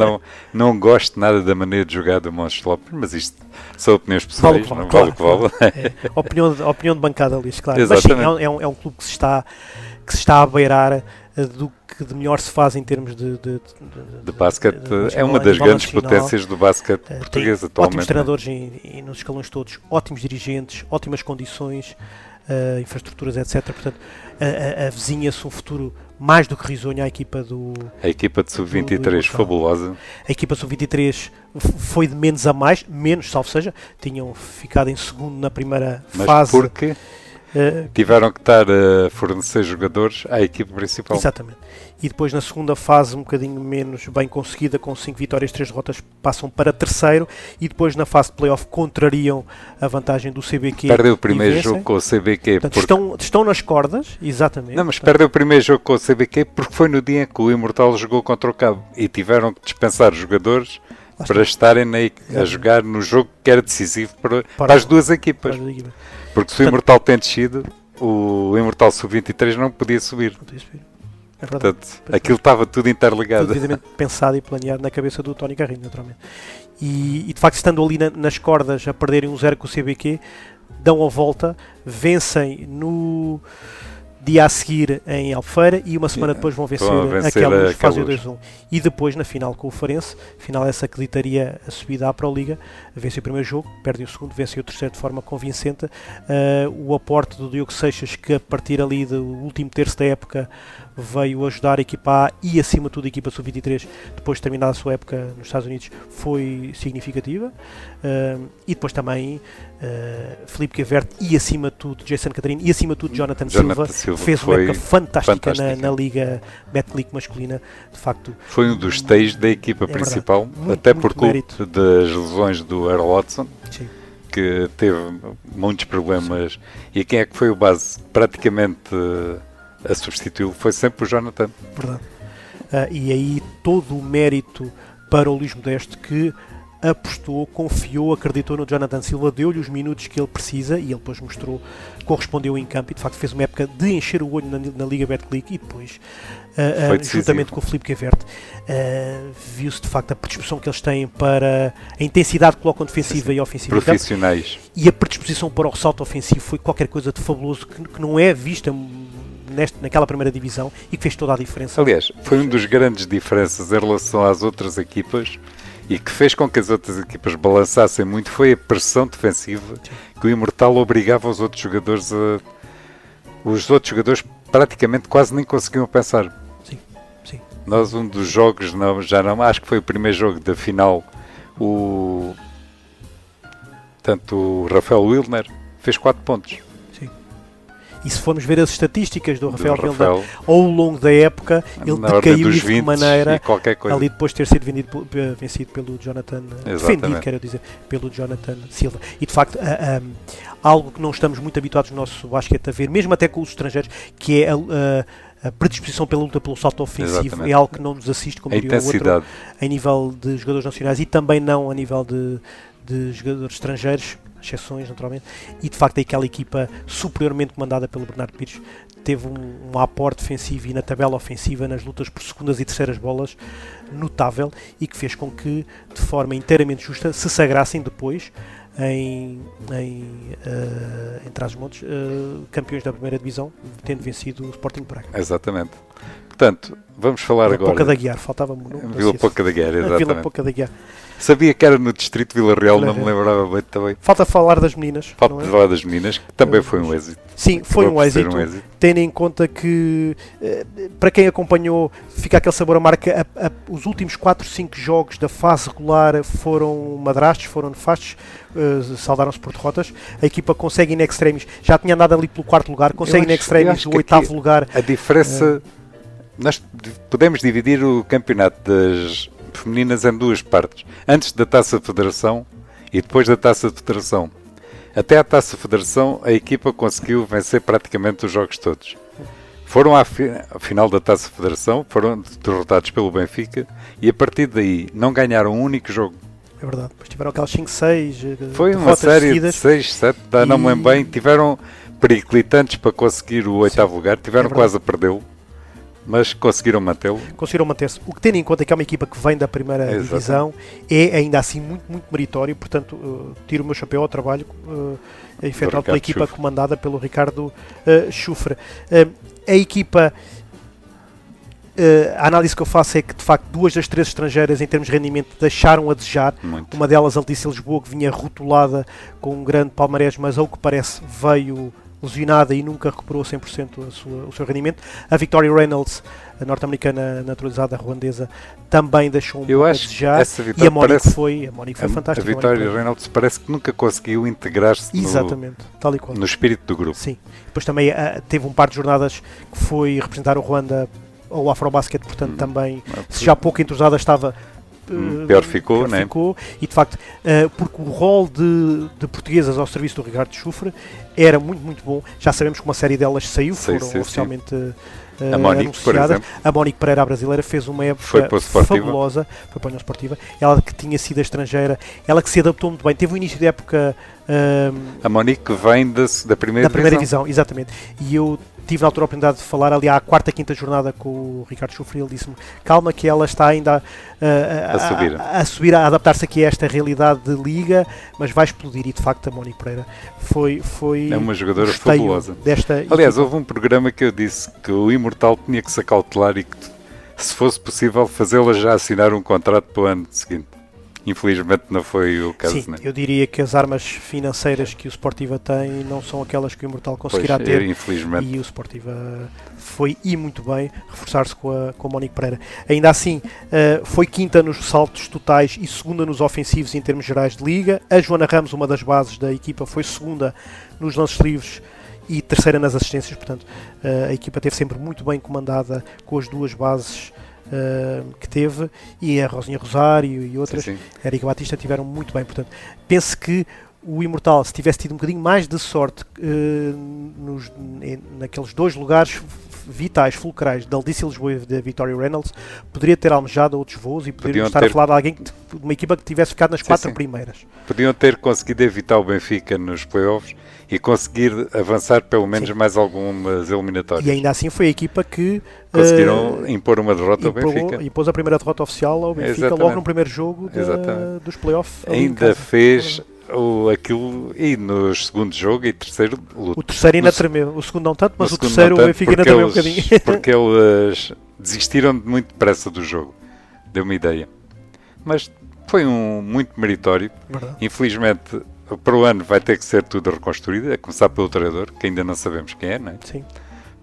não gosto nada da maneira de jogar do Moncho Lopes, mas isto são opiniões pessoais, vale o que vale. Opinião de bancada, Luís, claro. Exatamente. Mas sim, é um clube que se está a beirar do que de melhor se faz em termos de basquete. É uma das grandes potências do basquete português atualmente. Ótimos treinadores nos escalões todos, ótimos dirigentes, ótimas condições, infraestruturas, etc. Portanto, avizinha-se um futuro mais do que risonho à equipa A equipa de Sub-23 fabulosa. A equipa Sub-23 foi de menos a mais, salvo seja, tinham ficado em segundo na primeira fase. Mas porque tiveram que estar a fornecer jogadores à equipa principal. Exatamente. E depois na segunda fase, um bocadinho menos bem conseguida, com 5 vitórias e 3 derrotas, passam para terceiro, e depois na fase de playoff contrariam a vantagem do CBQ. Perdeu o primeiro jogo com o CBQ. Portanto, estão nas cordas, exatamente. Não, mas perdeu o primeiro jogo com o CBQ porque foi no dia em que o Imortal jogou contra o Cabo e tiveram que dispensar os jogadores para estarem a jogar no jogo que era decisivo para as duas equipas. Porque se o Imortal tem descido, o Imortal Sub-23 não podia subir. É verdade. Portanto, aquilo estava tudo interligado. Tudo devidamente pensado e planeado na cabeça do Tony Carrilho, naturalmente. E de facto, estando ali nas cordas, a perderem 1-0 com o CBQ, dão a volta, vencem no dia a seguir em Albufeira e uma semana depois vão vencer aqueles, fazem o 2-1. E depois, na final com o Farense, final essa que ditaria a subida à Pro Liga, vence o primeiro jogo, perde o segundo, vence o terceiro de forma convincente. O aporte do Diogo Seixas, que a partir ali do último terço da época veio ajudar a equipa A e acima de tudo a equipa Sub-23, depois de terminar a sua época nos Estados Unidos, foi significativa. E depois também Filipe Quevert e acima de tudo Jason Catarino e acima de tudo Jonathan Silva fez uma época fantástica na Liga Betclic masculina. De facto, foi um dos estages da equipa principal, até por culpa das lesões do Earl Watson. Sim. Que teve muitos problemas, e quem é que foi o base praticamente a substituí-lo foi sempre o Jonathan. Verdade. E aí todo o mérito para o Luís Modesto, que apostou, confiou, acreditou no Jonathan Silva, deu-lhe os minutos que ele precisa e ele depois mostrou, correspondeu em campo e de facto fez uma época de encher o olho na Liga Betclic. E depois juntamente com o Filipe Quevert, viu-se de facto a predisposição que eles têm para a intensidade que colocam defensiva e ofensiva profissionais, e a predisposição para o ressalto ofensivo foi qualquer coisa de fabuloso que não é vista naquela primeira divisão e que fez toda a diferença. Aliás, foi um dos grandes diferenças em relação às outras equipas e que fez com que as outras equipas balançassem muito, foi a pressão defensiva. Sim. Que o Imortal obrigava os outros jogadores os outros jogadores praticamente quase nem conseguiam pensar. Sim. Nós, um dos jogos, acho que foi o primeiro jogo da final, o Rafael Wilner fez 4 pontos. E se formos ver as estatísticas do Rafael Wilner ao longo da época, ele decaiu de que maneira ali depois de ter sido vencido pelo Jonathan, defendido, quero dizer, pelo Jonathan Silva. E de facto, algo que não estamos muito habituados no nosso basquete a ver, mesmo até com os estrangeiros, que é a predisposição pela luta pelo salto ofensivo. Exatamente. É algo que não nos assiste, como diria o outro, em nível de jogadores nacionais e também não a nível de jogadores estrangeiros, exceções naturalmente, e de facto aquela equipa superiormente comandada pelo Bernardo Pires teve um aporte defensivo e na tabela ofensiva nas lutas por segundas e terceiras bolas notável e que fez com que de forma inteiramente justa se sagrassem depois em Trás-os-Montes campeões da primeira divisão, tendo vencido o Sporting Braga. Exatamente. Portanto, vamos falar Vila agora. Pouca da Guiar, faltava-me o nome. Vila Pouca da Guiar, exatamente. Vila Pouca da Guiar. Sabia que era no distrito de Vila Real, não me lembrava muito também. Falta falar das meninas. Falta falar das meninas, que também foi um êxito. Sim, foi um êxito, tendo em conta que, para quem acompanhou, fica aquele sabor amargo. Os últimos 4, 5 jogos da fase regular foram madrastos, foram nefastos, saldaram-se por derrotas. A equipa consegue in extremis, já tinha andado ali pelo 4º lugar, consegue in extremis o 8º lugar. A diferença, nós podemos dividir o campeonato das femininas em 2 partes, antes da Taça Federação e depois da Taça Federação. Até à Taça Federação a equipa conseguiu vencer praticamente os jogos todos. Foram à final da Taça Federação, foram derrotados pelo Benfica e a partir daí não ganharam um único jogo. É verdade, depois tiveram aquelas 5-6 foi uma série seguidas. De 6, 7, não me lembro bem, tiveram periclitantes para conseguir o 8º lugar, tiveram quase a perdê-lo. Mas conseguiram mantê-lo. Conseguiram manter-se. O que tendo em conta que é uma equipa que vem da primeira divisão, é ainda assim muito, muito meritório. Portanto, tiro o meu chapéu ao trabalho efetuado pela equipa comandada pelo Ricardo Schuffer. A equipa, a análise que eu faço é que de facto 2 das 3 estrangeiras em termos de rendimento deixaram a desejar. Muito. Uma delas, Alice Lisboa, que vinha rotulada com um grande palmarés, mas ao que parece veio lesionada e nunca recuperou 100% o seu rendimento. A Victoria Reynolds, a norte-americana naturalizada ruandesa, também deixou um pouco a desejar. E a Mónica foi fantástica. A Victoria Reynolds parece que nunca conseguiu integrar-se tal e qual. No espírito do grupo. Sim. Depois também teve um par de jornadas que foi representar o Ruanda ao Afrobasket, portanto também, se já pouco entrosada estava, pior ficou, né? E de facto, porque o rol de portuguesas ao serviço do Ricardo Schuffer era muito, muito bom. Já sabemos que uma série delas foram oficialmente a Mónica, anunciadas. A Mónica Pereira, a brasileira, fez uma época fabulosa, foi para a União Esportiva. Ela que tinha sido estrangeira, ela que se adaptou muito bem, teve um início de época. A Mónica vem da primeira divisão. Exatamente. E eu tive na altura a oportunidade de falar ali à quarta, quinta jornada com o Ricardo Schuffer, ele disse-me, calma que ela está ainda a subir, a adaptar-se aqui a esta realidade de liga, mas vai explodir, e de facto a Mónica Pereira foi é uma jogadora fabulosa. Aliás, houve um programa que eu disse que o Imortal tinha que se acautelar e que, se fosse possível, fazê-la já assinar um contrato para o ano seguinte. Infelizmente não foi o caso. Sim, eu diria que as armas financeiras que o Sportiva tem não são aquelas que o Imortal conseguirá ter. Infelizmente. E o Sportiva foi, e muito bem, reforçar-se com a Mónica Pereira. Ainda assim, foi quinta nos saltos totais e segunda nos ofensivos em termos gerais de liga. A Joana Ramos, uma das bases da equipa, foi segunda nos lances livres e terceira nas assistências. Portanto, a equipa esteve sempre muito bem comandada com as duas bases que teve, e a Rosinha Rosário e outras, a Erika Batista, tiveram muito bem. Portanto, penso que o Imortal, se tivesse tido um bocadinho mais de sorte naqueles dois lugares vitais, fulcrais, da Aldice Lisboa e da Victoria Reynolds, poderia ter almejado outros voos e poderiam estar a falar de alguém, de uma equipa que tivesse ficado nas quatro primeiras. Podiam ter conseguido evitar o Benfica nos playoffs e conseguir avançar pelo menos mais algumas eliminatórias. E ainda assim foi a equipa que conseguiram impor uma derrota ao Benfica. E pôs a primeira derrota oficial ao Benfica logo no primeiro jogo dos playoffs. Ainda fez aquilo, e no segundo jogo e terceiro luto. O terceiro ainda tremeu, o segundo não tanto, mas o terceiro o Benfica ainda tremeu um bocadinho. Porque eles desistiram muito depressa do jogo. Deu uma ideia. Mas foi muito meritório. Verdade. Infelizmente, para o ano vai ter que ser tudo reconstruído, a começar pelo treinador, que ainda não sabemos quem é, não é? Sim.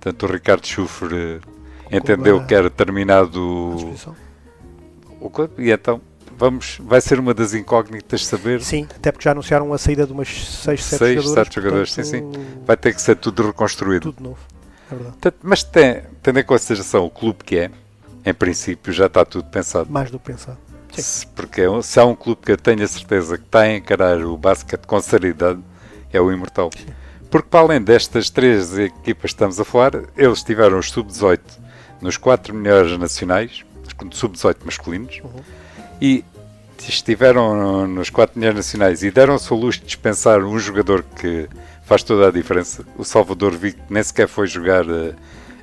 Portanto, o Ricardo Schuffer entendeu que era terminado o clube, e então vai ser uma das incógnitas saber. Sim, até porque já anunciaram a saída de umas 6, 7 jogadores. Portanto, sim. Vai ter que ser tudo reconstruído. Tudo novo, é verdade. Mas tendo em consideração o clube que é, em princípio já está tudo pensado. Mais do que pensado. Sim. Porque se há um clube que eu tenho a certeza que está a encarar o basquete com seriedade, é o Imortal. Sim. Porque para além destas três equipas que estamos a falar, eles tiveram os sub-18 nos 4 melhores nacionais, sub-18 masculinos, e estiveram nos 4 melhores nacionais e deram-se ao luxo de dispensar um jogador que faz toda a diferença. O Salvador Vico nem sequer foi jogar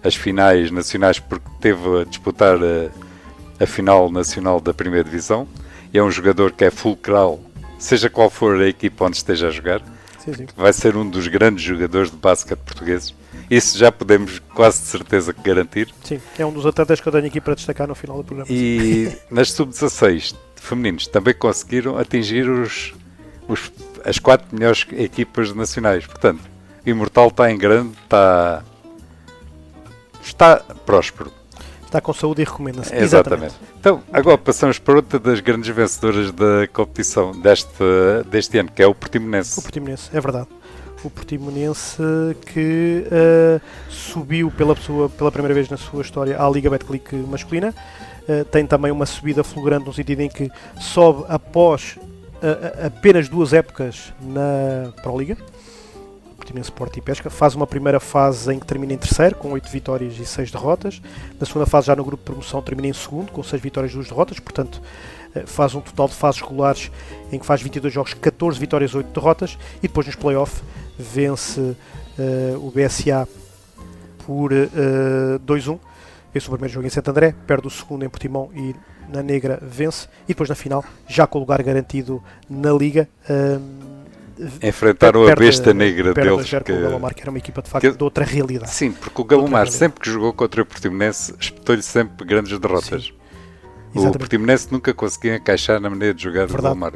as finais nacionais porque teve a disputar a final nacional da primeira divisão. É um jogador que é fulcral, seja qual for a equipa onde esteja a jogar. Sim. Vai ser um dos grandes jogadores de basquete portugueses. Isso já podemos quase de certeza garantir. Sim, é um dos atletas que eu tenho aqui para destacar no final do programa. E nas sub-16 femininos também conseguiram atingir as 4 melhores equipas nacionais. Portanto, o Imortal está em grande, está próspero. Está com saúde e recomenda-se. Exatamente. Então, agora passamos para outra das grandes vencedoras da competição deste ano, que é o Portimonense. O Portimonense, é verdade. O Portimonense que subiu pela primeira vez na sua história à Liga Betclic masculina. Tem também uma subida fulgurante no sentido em que sobe após apenas 2 épocas na Pro Liga. Portimonense, Sport e Pesca, faz uma primeira fase em que termina em terceiro, com 8 vitórias e 6 derrotas. Na segunda fase, já no grupo de promoção, termina em segundo, com 6 vitórias e 2 derrotas. Portanto, faz um total de fases regulares em que faz 22 jogos, 14 vitórias e 8 derrotas. E depois nos play-off vence o BSA por 2-1. Vence o primeiro jogo em Santo André, perde o segundo em Portimão e na Negra vence. E depois na final, já com o lugar garantido na Liga, enfrentaram a besta negra deles, que o Galomar, que era uma equipa de facto de outra realidade. Sim, porque o Galomar, sempre que jogou contra o Portimonense, espetou-lhe sempre grandes derrotas. Sim. O Portimonense nunca conseguia encaixar na maneira de jogar do Galomar.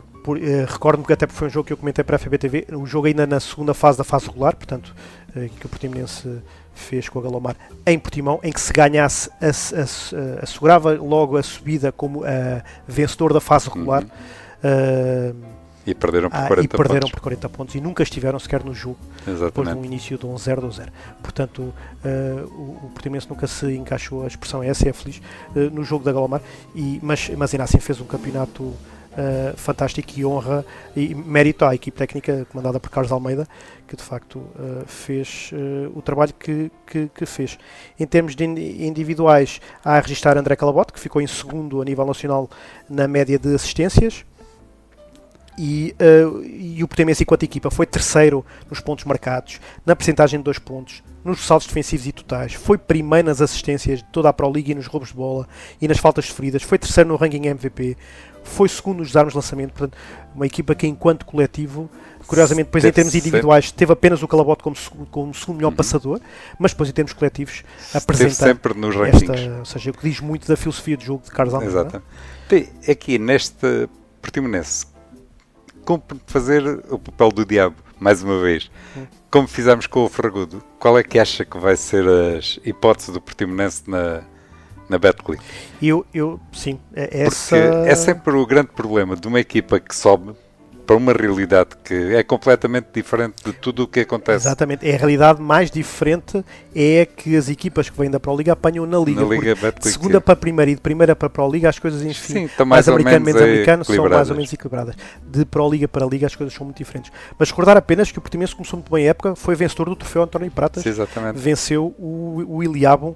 Recordo-me que até foi um jogo que eu comentei para a FBTV, o jogo ainda na segunda fase da fase regular, portanto, que o Portimonense fez com a Galomar em Portimão, em que se ganhasse, assegurava logo a subida como vencedor da fase regular. E perderam por 40 pontos e nunca estiveram sequer no jogo. Exatamente. Depois de um início de 1-0-2-0. Portanto, o Portimonense nunca se encaixou, a expressão essa é feliz, no jogo da Galomar, mas ainda assim fez um campeonato fantástico e honra e mérito à equipe técnica comandada por Carlos Almeida, que de facto fez o trabalho que fez. Em termos de individuais, há a registrar André Calabote, que ficou em segundo a nível nacional na média de assistências. E o Portimonense, enquanto equipa, foi terceiro nos pontos marcados, na percentagem de 2 pontos, nos saltos defensivos e totais, foi primeiro nas assistências de toda a Pro League e nos roubos de bola e nas faltas sofridas, foi terceiro no ranking MVP, foi segundo nos desarmes de lançamento. Portanto, uma equipa que, enquanto coletivo, curiosamente, depois em termos individuais, teve apenas o Calabote como segundo melhor passador, mas depois em termos coletivos apresenta sempre nos rankings. Ou seja, o que diz muito da filosofia de jogo de Carlos Almeida. Exato. Aqui neste Portimonense, cumpre fazer o papel do diabo, mais uma vez. Como fizemos com o Ferragudo, qual é que acha que vai ser as hipóteses do Portimonense na Betclic? Sim, Porque é sempre o grande problema de uma equipa que sobe para uma realidade que é completamente diferente de tudo o que acontece. Exatamente, a realidade mais diferente é que as equipas que vêm da Pro Liga apanham na Liga. De segunda para a primeira e de primeira para a Pro Liga as coisas, enfim, mais americano, menos americano, são mais ou menos equilibradas. De Pro Liga para a Liga as coisas são muito diferentes. Mas recordar apenas que o Portimonense começou muito bem a época, foi vencedor do troféu António Pratas. Sim, exatamente. Venceu o Iliabum,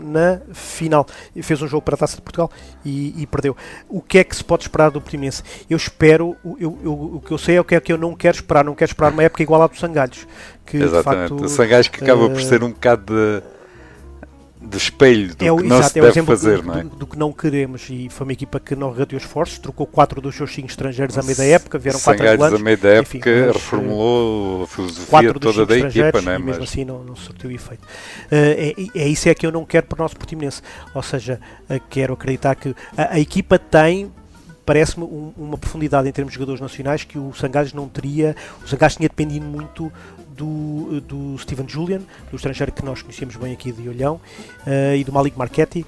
na final. Fez um jogo para a Taça de Portugal e perdeu. O que é que se pode esperar do Portimonense? Eu espero, o que eu sei é o que é que eu não quero esperar. Não quero esperar uma época igual à do Sangalhos. Que, exatamente. De facto, o Sangalhos que acaba por ser um bocado de espelho do que não se deve fazer, não é? Do que não queremos, e foi uma equipa que não regateou esforços, trocou 4 dos seus 5 estrangeiros à meio da época, vieram 4 angolanos. A meio da época, reformulou a filosofia toda da equipa, não é? E mesmo assim não surtiu efeito. É isso que eu não quero para o nosso Portimonense, ou seja, quero acreditar que a equipa tem, parece-me, uma profundidade em termos de jogadores nacionais que o Sangalhos não teria. O Sangalhos tinha dependido muito do Steven Julian, do estrangeiro que nós conhecemos bem aqui de Olhão, e do Malik Marchetti,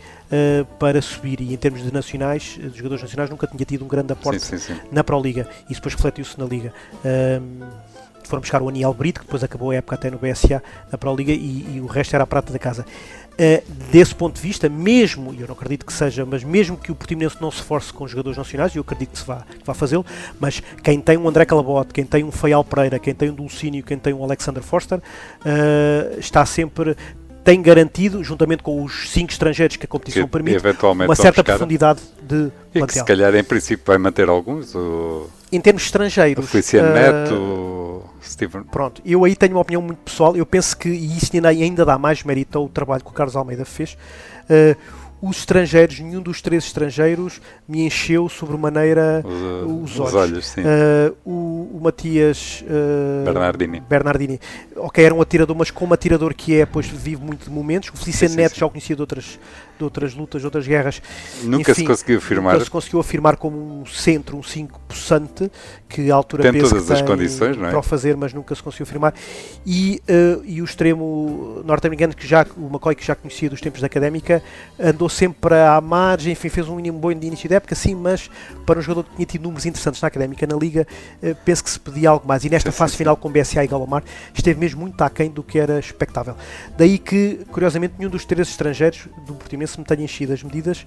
para subir. E em termos de nacionais, de jogadores nacionais, nunca tinha tido um grande aporte na Pro Liga, e isso depois refletiu-se na Liga. Foram buscar o Aniel Brito, que depois acabou a época até no BSA, na Pro Liga, e o resto era a prata da casa. Desse ponto de vista, mesmo, e eu não acredito que seja, mas mesmo que o Portimonense não se esforce com os jogadores nacionais, e eu acredito que vá fazê-lo, mas quem tem um André Calabote, quem tem um Faial Pereira, quem tem um Dulcínio, quem tem um Alexander Forster, tem garantido, juntamente com os 5 estrangeiros que a competição permite, uma certa profundidade de plantel. E que se calhar em princípio vai manter alguns. Em termos estrangeiros, o Feliciano Neto, Steven. Pronto, eu aí tenho uma opinião muito pessoal. Eu penso que, e isso ainda dá mais mérito ao trabalho que o Carlos Almeida fez, os estrangeiros, nenhum dos 3 estrangeiros me encheu sobremaneira os olhos. Sim. O Matias Bernardini, ok, era um atirador, mas como atirador que é, pois vive muito de momentos. O Feliciano Neto já o conhecia de outras lutas, de outras guerras. Nunca se conseguiu afirmar como um centro, um 5 possante, que a altura tem penso todas que as condições, não é? Para o fazer, mas nunca se conseguiu afirmar. E o extremo norte-americano, o McCoy, que já conhecia dos tempos da Académica, andou sempre à margem, enfim, fez um bom de início de época, sim, mas para um jogador que tinha tido números interessantes na Académica, na Liga, penso que se pedia algo mais. E nesta fase final com BSA e Galomar, esteve mesmo muito aquém do que era expectável. Daí que, curiosamente, nenhum dos 3 estrangeiros do Portimonense me tenha enchido as medidas,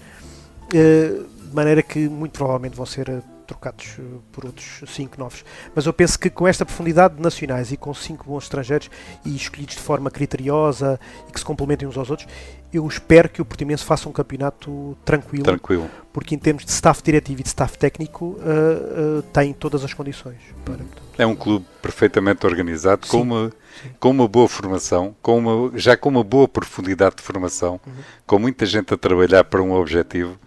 de maneira que muito provavelmente vão ser trocados por outros 5 novos. Mas eu penso que com esta profundidade de nacionais e com 5 bons estrangeiros e escolhidos de forma criteriosa e que se complementem uns aos outros, eu espero que o Portimonense faça um campeonato tranquilo. Porque em termos de staff diretivo e de staff técnico tem todas as condições para, portanto, é um clube perfeitamente organizado, com uma boa formação, já com uma boa profundidade de formação, com muita gente a trabalhar para um objetivo.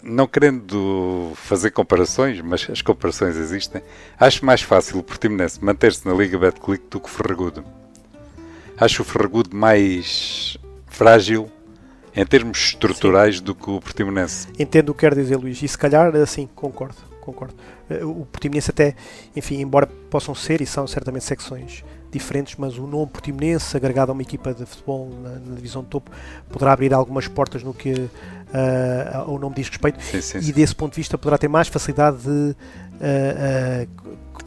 Não querendo fazer comparações, mas as comparações existem, acho mais fácil o Portimonense manter-se na Liga Betclic do que o Ferragudo. Acho o Ferragudo mais frágil em termos estruturais do que o Portimonense. Entendo o que quer dizer, Luís, e se calhar, assim, concordo. O Portimonense até, enfim, embora possam ser e são certamente secções diferentes, mas o nome Portimonense, agregado a uma equipa de futebol na divisão de topo, poderá abrir algumas portas no que ao nome diz respeito. Sim. E desse ponto de vista poderá ter mais facilidade de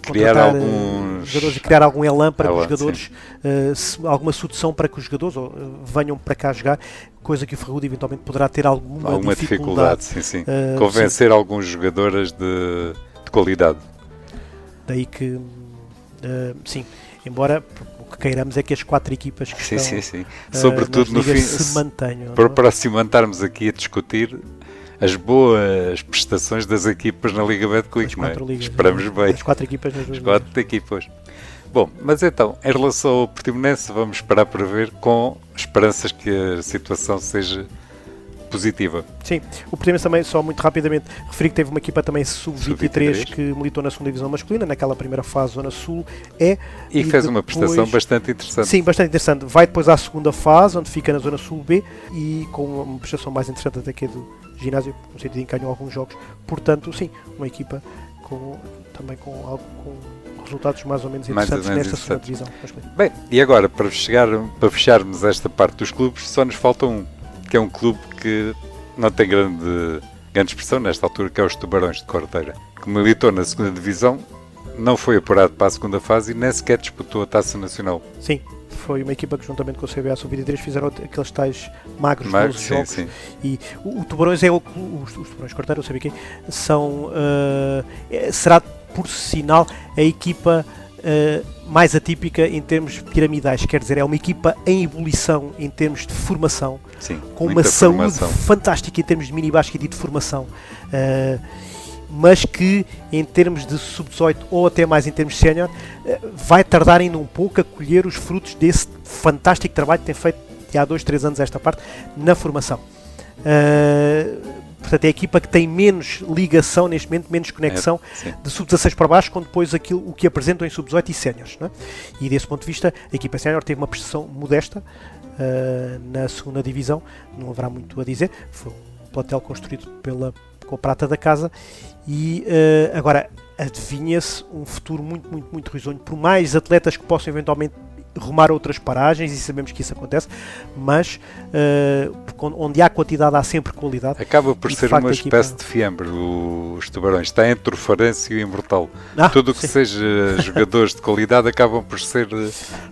criar alguns jogadores e criar algum elan para que os jogadores, alguma sedução para que os jogadores venham para cá jogar, coisa que o Ferragudo eventualmente poderá ter alguma dificuldade. Sim. Convencer alguns jogadores de qualidade. Daí que sim, embora o que queiramos é que as 4 equipas que estão sobretudo no fim se mantenham. Para cimentarmos aqui a discutir, as boas prestações das equipas na Liga Betclic, não é? Esperamos bem. As 4 equipas nas duas As 4 equipas. Bom, mas então, em relação ao Portimonense, vamos esperar para ver com esperanças que a situação seja positiva. Sim, o Portimonense também, só muito rapidamente, referi que teve uma equipa também sub-23 Sub-23. que militou na segunda divisão masculina, naquela primeira fase, Zona Sul, E fez uma prestação bastante interessante. Sim, bastante interessante. Vai depois à segunda fase, onde fica na Zona Sul B, e com uma prestação mais interessante até que a do ginásio, no sentido em que ganhou alguns jogos. Portanto, sim, uma equipa também com resultados mais ou menos interessantes nesta segunda divisão masculina. Bem, e agora, para fecharmos esta parte dos clubes, só nos falta um, que é um clube que não tem grande expressão nesta altura, que é os Tubarões de Corteira, que militou na segunda divisão, não foi apurado para a segunda fase e nem sequer disputou a Taça Nacional. Sim, foi uma equipa que juntamente com o CBA Sub-23 fizeram aqueles tais magros 12 jogos. Sim. E o Tubarões os Tubarões de Corteira, eu sabia quem, são, será por sinal a equipa mais atípica em termos piramidais, quer dizer, é uma equipa em ebulição em termos de formação, Sim, com uma saúde fantástica em termos de mini-basquete e de formação, mas que em termos de sub-18 ou até mais em termos de sénior, vai tardar ainda um pouco a colher os frutos desse fantástico trabalho que tem feito há 2-3 anos esta parte na formação. Portanto, é a equipa que tem menos ligação neste momento, menos conexão de sub-16 para baixo, com depois o que apresentam em sub-18 e séniores, não é? E desse ponto de vista, a equipa sénior teve uma prestação modesta na segunda divisão, não haverá muito a dizer, foi um plantel construído com a prata da casa e agora adivinha-se um futuro muito, muito, muito risonho, por mais atletas que possam eventualmente rumar a outras paragens, e sabemos que isso acontece, mas onde há quantidade há sempre qualidade. Acaba por ser uma espécie de fiambre, os Tubarões, está entre o Farense e o Imortal. Tudo o que seja jogadores de qualidade acabam por ser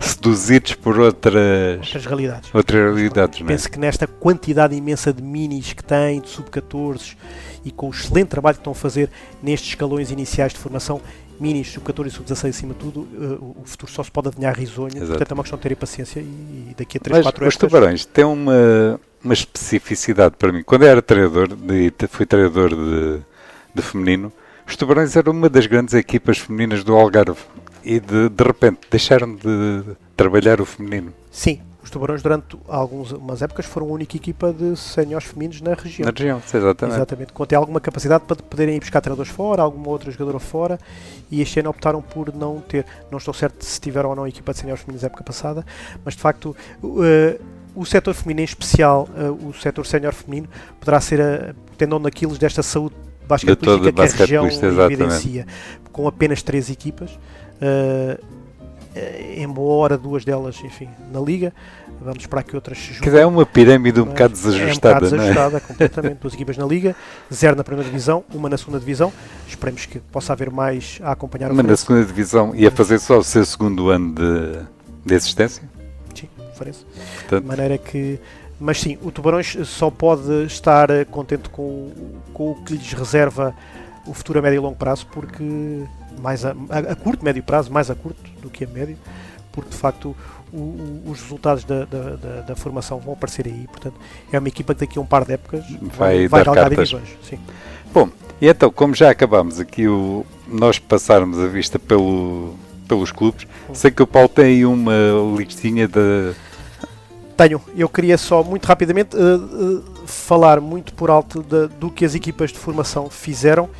seduzidos por outras realidades. Não é? Penso que nesta quantidade imensa de minis que têm, de sub-14, e com o excelente trabalho que estão a fazer nestes escalões iniciais de formação, minis, sub-14 e sub-16 acima de tudo, o futuro só se pode adivinhar risonho. Exato. Portanto é uma questão de terem paciência e daqui a 3, 4 anos. Os Tubarões têm uma especificidade para mim. Quando eu era treinador, fui treinador de feminino, os Tubarões eram uma das grandes equipas femininas do Algarve e de repente deixaram de trabalhar o feminino. Sim. Os Tubarões, durante umas épocas, foram a única equipa de séniores femininos na região. Na região, exatamente. Exatamente. Com até alguma capacidade para poderem ir buscar treinadores fora, alguma outra jogadora fora, e este ano optaram por não ter. Não estou certo se tiveram ou não a equipa de séniores femininos na época passada, mas de facto o setor feminino, em especial o setor sénior feminino, poderá ser o tendão daqueles desta saúde basquetebolística que a região evidencia. Com apenas 3 equipas. Embora 2 delas, enfim, na Liga, vamos esperar que outras se juntem. É uma pirâmide um bocado desajustada, desajustada, completamente. 2 equipas na Liga, 0 na primeira divisão, 1 na segunda divisão. Esperemos que possa haver mais a acompanhar. Uma na segunda divisão e a fazer só o seu segundo ano de existência? Sim, parece. De maneira que... Mas sim, o Tubarões só pode estar contente com o que lhes reserva o futuro a médio e longo prazo, porque mais a curto, médio prazo, mais a curto do que a médio, porque de facto os resultados da formação vão aparecer aí, portanto é uma equipa que daqui a um par de épocas vai galgar divisões. Sim. Bom, e então, como já acabámos aqui nós passarmos a vista pelos clubes, sei que o Paulo tem aí uma listinha de... Tenho, eu queria só muito rapidamente falar muito por alto do que as equipas de formação fizeram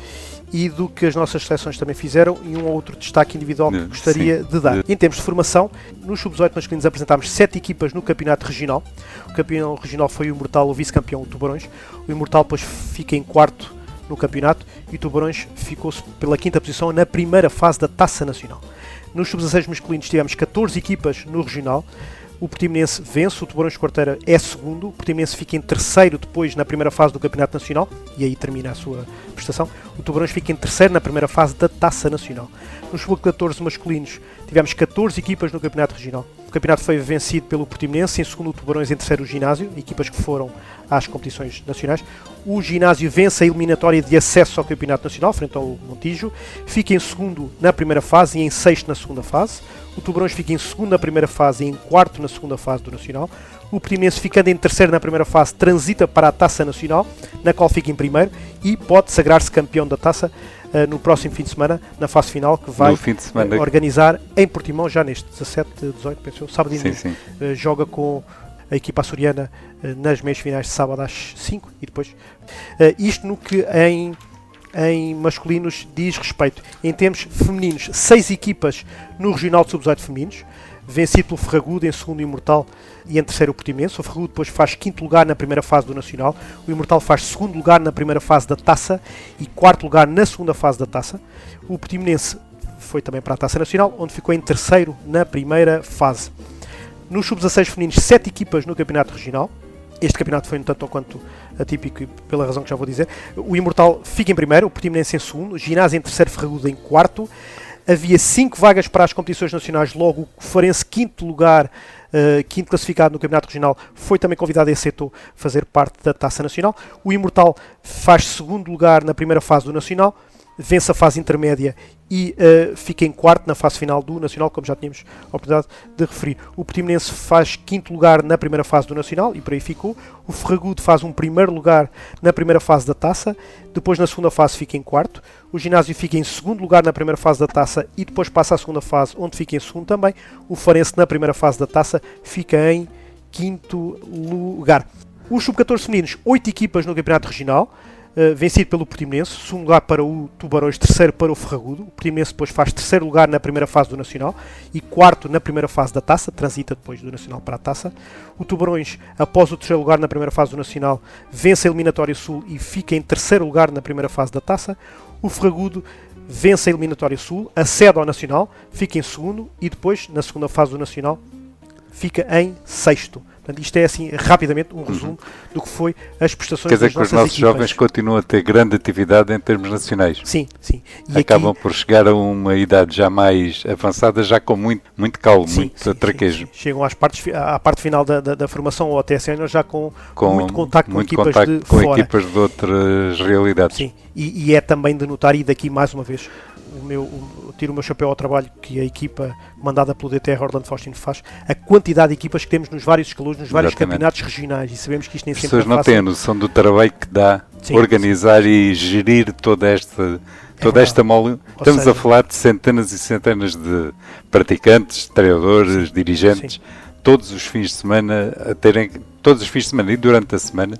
e do que as nossas seleções também fizeram, e um ou outro destaque individual que gostaria de dar. Em termos de formação, nos sub-18 masculinos apresentámos 7 equipas no campeonato regional. O campeão regional foi o Imortal, o vice-campeão, o Tubarões. O Imortal depois fica em 4º no campeonato e o Tubarões ficou-se pela 5ª posição na primeira fase da Taça Nacional. Nos sub-16 masculinos tivemos 14 equipas no regional. O Portimonense vence, o Tubarões de Corteira é segundo, o Portimonense fica em 3º depois na primeira fase do Campeonato Nacional, e aí termina a sua prestação. O Tubarões fica em 3º na primeira fase da Taça Nacional. Nos sub-14 masculinos tivemos 14 equipas no Campeonato Regional. O campeonato foi vencido pelo Portimonense, em segundo o Tubarões, em terceiro o Ginásio, equipas que foram às competições nacionais. O Ginásio vence a eliminatória de acesso ao Campeonato Nacional, frente ao Montijo, fica em segundo na primeira fase e em sexto na segunda fase. O Tubarões fica em segundo na primeira fase e em quarto na segunda fase do Nacional. O Portimonense, ficando em terceiro na primeira fase, transita para a Taça Nacional, na qual fica em primeiro, e pode sagrar-se campeão da Taça no próximo fim de semana, na fase final, que vai organizar em Portimão, já neste 17, 18, penso eu, sábado e domingo. Joga com a equipa açoriana nas meias finais de sábado às 5 e depois. Isto no que em masculinos diz respeito. Em termos femininos, 6 equipas no Regional de Sub-18 femininos, vencido pelo Ferragudo, em segundo o Imortal e em terceiro o Portimonense. O Ferragudo depois faz quinto lugar na primeira fase do Nacional, o Imortal faz segundo lugar na primeira fase da Taça e quarto lugar na segunda fase da Taça. O Portimonense foi também para a Taça Nacional, onde ficou em terceiro na primeira fase. Nos Sub-16 femininos, 7 equipas no Campeonato Regional. Este campeonato foi um tanto ou quanto atípico, pela razão que já vou dizer. O Imortal fica em primeiro, o Portimonense em segundo, o Ginásio em terceiro, Ferragudo em quarto. Havia 5 vagas para as competições nacionais, logo o Farense, quinto lugar, quinto classificado no Campeonato Regional, foi também convidado e aceitou fazer parte da Taça Nacional. O Imortal faz segundo lugar na primeira fase do Nacional, vence a fase intermédia e fica em quarto na fase final do Nacional, como já tínhamos a oportunidade de referir. O Portimonense faz quinto lugar na primeira fase do Nacional e por aí ficou. O Ferragudo faz um primeiro lugar na primeira fase da Taça, depois na segunda fase fica em quarto. O Ginásio fica em segundo lugar na primeira fase da Taça e depois passa à segunda fase, onde fica em segundo também. O Farense, na primeira fase da Taça, fica em quinto lugar. Os Sub-14 femininos, 8 equipas no Campeonato Regional, vencido pelo Portimonense, segundo lugar para o Tubarões, terceiro para o Ferragudo. O Portimonense depois faz terceiro lugar na primeira fase do Nacional e quarto na primeira fase da Taça, transita depois do Nacional para a Taça. O Tubarões, após o terceiro lugar na primeira fase do Nacional, vence a eliminatória sul e fica em terceiro lugar na primeira fase da Taça. O Ferragudo vence a eliminatória sul, acede ao Nacional, fica em segundo e depois, na segunda fase do Nacional, fica em sexto. Portanto, isto é assim, rapidamente, um resumo do que foi as prestações das nossas equipas. Quer dizer que os nossos jovens continuam a ter grande atividade em termos nacionais. Sim, sim. E acabam por chegar a uma idade já mais avançada, já com muito calmo, muito traquejo. Sim. Chegam à parte final da formação ou até sénior já com muito contacto com equipas de com fora. Equipas de outras realidades. Sim, e é também de notar, e daqui mais uma vez, tiro o meu chapéu ao trabalho que a equipa mandada pelo DTR Orlando Faustino faz, a quantidade de equipas que temos nos vários escalões, nos vários campeonatos regionais, e sabemos que isto nem sempre é fácil. As pessoas não têm a noção do trabalho que dá organizar e gerir toda esta mole. Estamos a falar de centenas e centenas de praticantes, treinadores, dirigentes, todos os fins de semana e durante a semana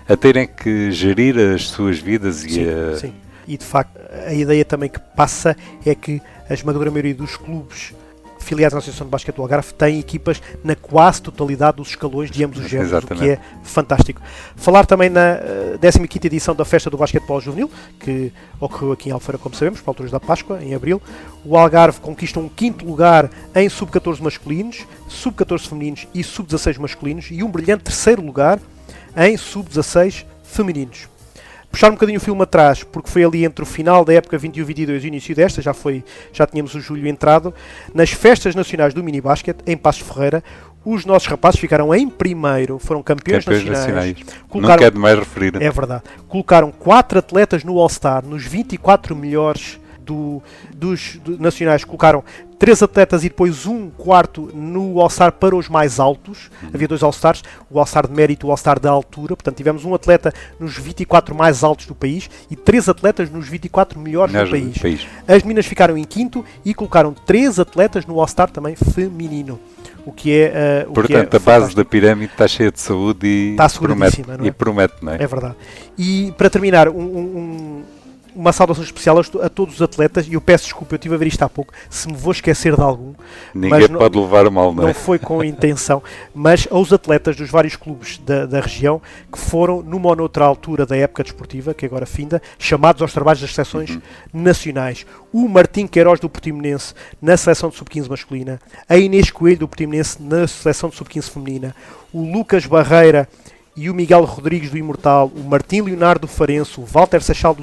a terem que gerir as suas vidas E de facto, a ideia também que passa é que a esmagadora maioria dos clubes filiados à Associação de Basquete do Algarve têm equipas na quase totalidade dos escalões de ambos os géneros, o que é fantástico. Falar também na 15ª edição da Festa do Basquetebol Juvenil, que ocorreu aqui em Albufeira, como sabemos, para alturas da Páscoa, em abril. O Algarve conquista um quinto lugar em Sub-14 masculinos, Sub-14 femininos e Sub-16 masculinos e um brilhante terceiro lugar em Sub-16 femininos. Puxar um bocadinho o filme atrás, porque foi ali entre o final da época 21-22 e o início desta, já tínhamos o julho entrado, nas festas nacionais do minibasket, em Passos Ferreira, os nossos rapazes ficaram em primeiro, foram campeões nacionais. Nunca é demais referir. É verdade. Colocaram 4 atletas no All-Star, nos 24 melhores dos nacionais. Colocaram 3 atletas e depois um quarto no All-Star para os mais altos. Havia 2 All-Stars, o All-Star de mérito e o All-Star da altura. Portanto, tivemos um atleta nos 24 mais altos do país e 3 atletas nos 24 melhores do país. As meninas ficaram em quinto e colocaram 3 atletas no All-Star também feminino. O que é portanto, a base da pirâmide está cheia de saúde e está seguradíssima, não é? Promete, não é? É verdade. E para terminar, uma saudação especial a todos os atletas, e eu peço desculpa, eu estive a ver isto há pouco, se me vou esquecer de algum. Ninguém pode levar mal, não é? Não foi com intenção, mas aos atletas dos vários clubes da região que foram, numa ou noutra altura da época desportiva, que agora finda, chamados aos trabalhos das seleções nacionais. O Martim Queiroz do Portimonense na seleção de sub-15 masculina, a Inês Coelho do Portimonense na seleção de sub-15 feminina, o Lucas Barreira e o Miguel Rodrigues do Imortal, o Martim Leonardo do Farense, o Walter Seixal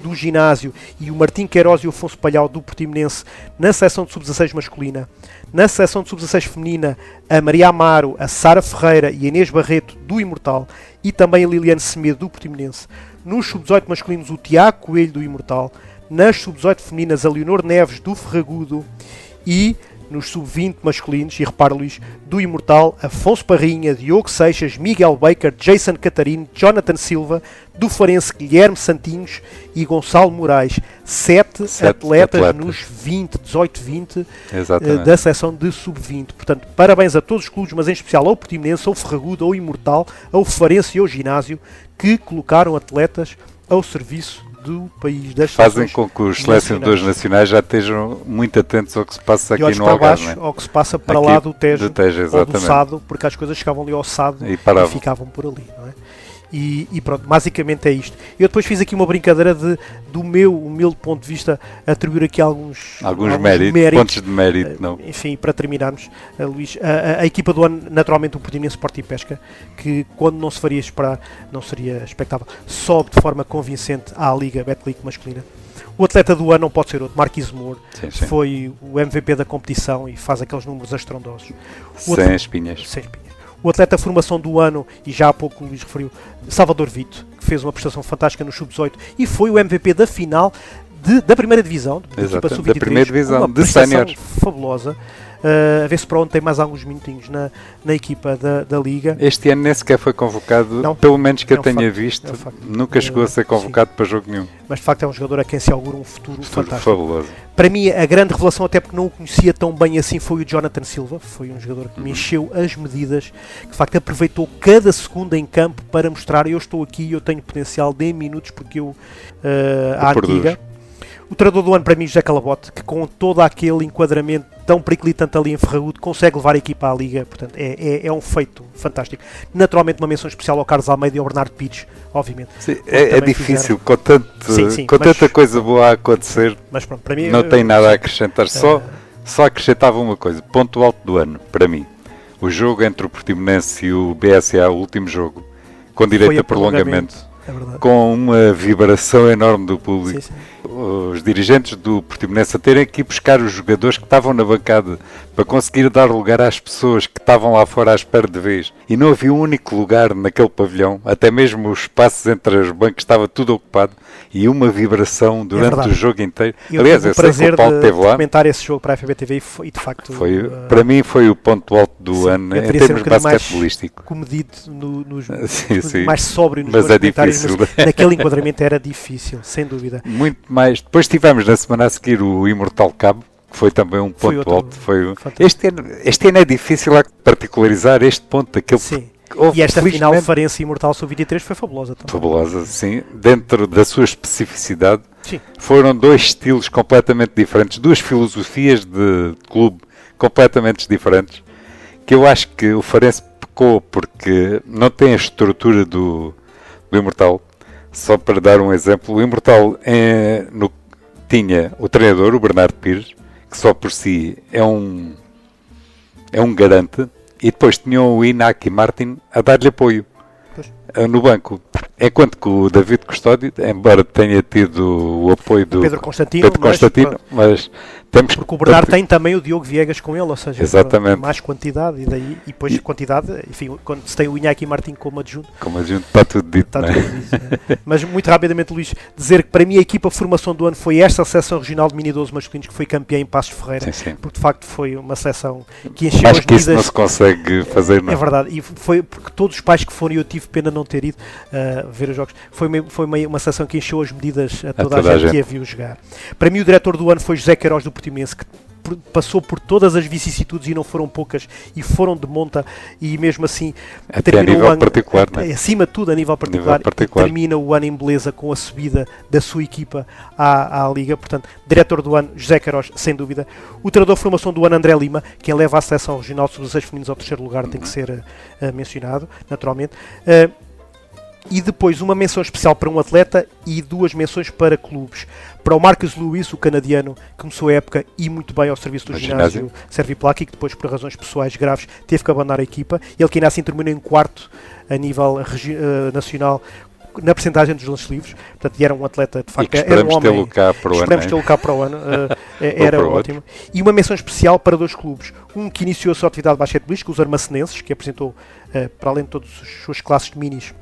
do ginásio, e o Martim Queiroz e o Afonso Palhau do Portimonense na seleção de sub-16 masculina. Na seleção de sub-16 feminina, a Maria Amaro, a Sara Ferreira e a Inês Barreto do Imortal, e também a Liliane Semedo do Portimonense. Nos sub-18 masculinos, o Tiago Coelho do Imortal. Nas sub-18 femininas, a Leonor Neves do Ferragudo. E nos sub-20 masculinos, e repara, Luís, do Imortal, Afonso Parrinha, Diogo Seixas, Miguel Baker, Jason Catarino, Jonathan Silva, do Farense, Guilherme Santinhos e Gonçalo Moraes. Sete atletas nos 18-20 da seleção de sub-20. Portanto, parabéns a todos os clubes, mas em especial ao Portimonense, ao Ferragudo, ao Imortal, ao Farense e ao Ginásio, que colocaram atletas ao serviço do país, das fazem com que os selecionadores nacionais já estejam muito atentos ao que se passa aqui no Algarve, baixo, ao que se passa para lá do Tejo, ou do Sado, porque as coisas chegavam ali ao Sado e ficavam por ali, não é? E pronto, basicamente é isto. Eu depois fiz aqui uma brincadeira do meu humilde ponto de vista, atribuir aqui alguns méritos, pontos de mérito, não? Enfim, para terminarmos, Luís, a equipa do ano, naturalmente o Portimonense Sport e Pesca, que quando não se faria esperar, não seria expectável, sobe de forma convincente à Liga Betclic masculina. O atleta do ano não pode ser outro, Marquise Moore, foi o MVP da competição e faz aqueles números astrondosos. Sem espinhas. O atleta de formação do ano, e já há pouco o Luís referiu, Salvador Vito, que fez uma prestação fantástica no Sub-18 e foi o MVP da final da primeira divisão, da equipa Sub-23, da primeira divisão, uma de séniores. Fabulosa. A ver se para onde tem mais alguns minutinhos na equipa da Liga. Este ano nem sequer foi convocado, não, pelo menos que eu tenha visto, nunca chegou a ser convocado para jogo nenhum. Mas de facto é um jogador a quem se augura um futuro fantástico. Fabuloso. Para mim a grande revelação, até porque não o conhecia tão bem assim, foi o Jonathan Silva. Foi um jogador que me encheu as medidas, que de facto aproveitou cada segundo em campo para mostrar: eu estou aqui, eu tenho potencial, dê minutos porque eu à antiga. O treinador do ano para mim, José Calabote, que com todo aquele enquadramento tão periclitante ali em Ferragudo, consegue levar a equipa à Liga. Portanto, é um feito fantástico. Naturalmente, uma menção especial ao Carlos Almeida e ao Bernardo Pires, obviamente. Sim, é difícil, com tanta coisa boa a acontecer, mas pronto, para mim, não tem nada a acrescentar. Só acrescentava uma coisa: ponto alto do ano, para mim, o jogo entre o Portimonense e o BSA, o último jogo, com direito a prolongamento. Com uma vibração enorme do público. Sim. Os dirigentes do Portimonense a terem que ir buscar os jogadores que estavam na bancada para conseguir dar lugar às pessoas que estavam lá fora à espera de vez. E não havia um único lugar naquele pavilhão, até mesmo os espaços entre os bancos estava tudo ocupado, e uma vibração durante o jogo inteiro. Aliás, eu sei que o Paulo esteve lá. Comentar esse jogo para a FBTV e de facto para mim foi o ponto alto do ano em termos basquetebolísticos. Comedido mais sóbrio nos comentários, mas naquele enquadramento era difícil, sem dúvida. Muito mais. Depois tivemos na semana a seguir o Imortal Cabo, que foi também um ponto alto. Este ano é difícil particularizar este ponto daquele. Sim. E esta final Farense Imortal Sub-23 foi fabulosa também. Fabulosa, sim. Dentro da sua especificidade, sim. Foram dois estilos completamente diferentes, duas filosofias de clube completamente diferentes, que eu acho que o Farense pecou porque não tem a estrutura do Imortal. Só para dar um exemplo, o Imortal tinha o treinador, o Bernardo Pires, que só por si é um garante, e depois tinham o Inaki Martin a dar-lhe apoio no banco. Enquanto que o David Custódio, embora tenha tido o apoio do Pedro Constantino, mas temos porque o Bernardo tem também o Diogo Viegas com ele, ou seja, exatamente. Mais quantidade, e depois quantidade, enfim, quando se tem o Iñaki Martin como adjunto. Está tudo dito, tudo dito. Mas muito rapidamente, Luís, dizer que para mim a equipa formação do ano foi esta seleção regional de mini-12 masculinos que foi campeã em Passos de Ferreira, sim. Porque de facto foi uma seleção que encheu mais as que medidas. Isso não se consegue fazer, não. É verdade, e foi porque todos os pais que foram, e eu tive pena não ter ido ver os jogos, foi uma seleção que encheu as medidas a toda a gente que a viu jogar. Para mim o diretor do ano foi José Queiroz do Portimonense, que passou por todas as vicissitudes, e não foram poucas, e foram de monta, e mesmo assim até a nível particular, né? Acima de tudo a nível particular. Termina o ano em beleza com a subida da sua equipa à Liga. Portanto, diretor do ano José Queiroz, sem dúvida. O treinador de formação do ano André Lima, quem leva a seleção regional sub-16 femininos ao terceiro lugar, tem que ser mencionado, naturalmente. E depois uma menção especial para um atleta e duas menções para clubes. Para o Marcus Lewis, o canadiano, que começou a época e muito bem ao serviço do ginásio Serviplac, e que depois, por razões pessoais graves, teve que abandonar a equipa. Ele que ainda assim terminou em quarto a nível nacional, na percentagem dos lances livres, portanto, e era um atleta, de facto, e que era um esperamos homem. tê-lo cá para o ano. Esperamos tê-lo cá para o ano, era para o ótimo. E uma menção especial para 2 clubes, um que iniciou a sua atividade basquetebolística, os Armacenenses, que apresentou, para além de todas as suas classes de minis,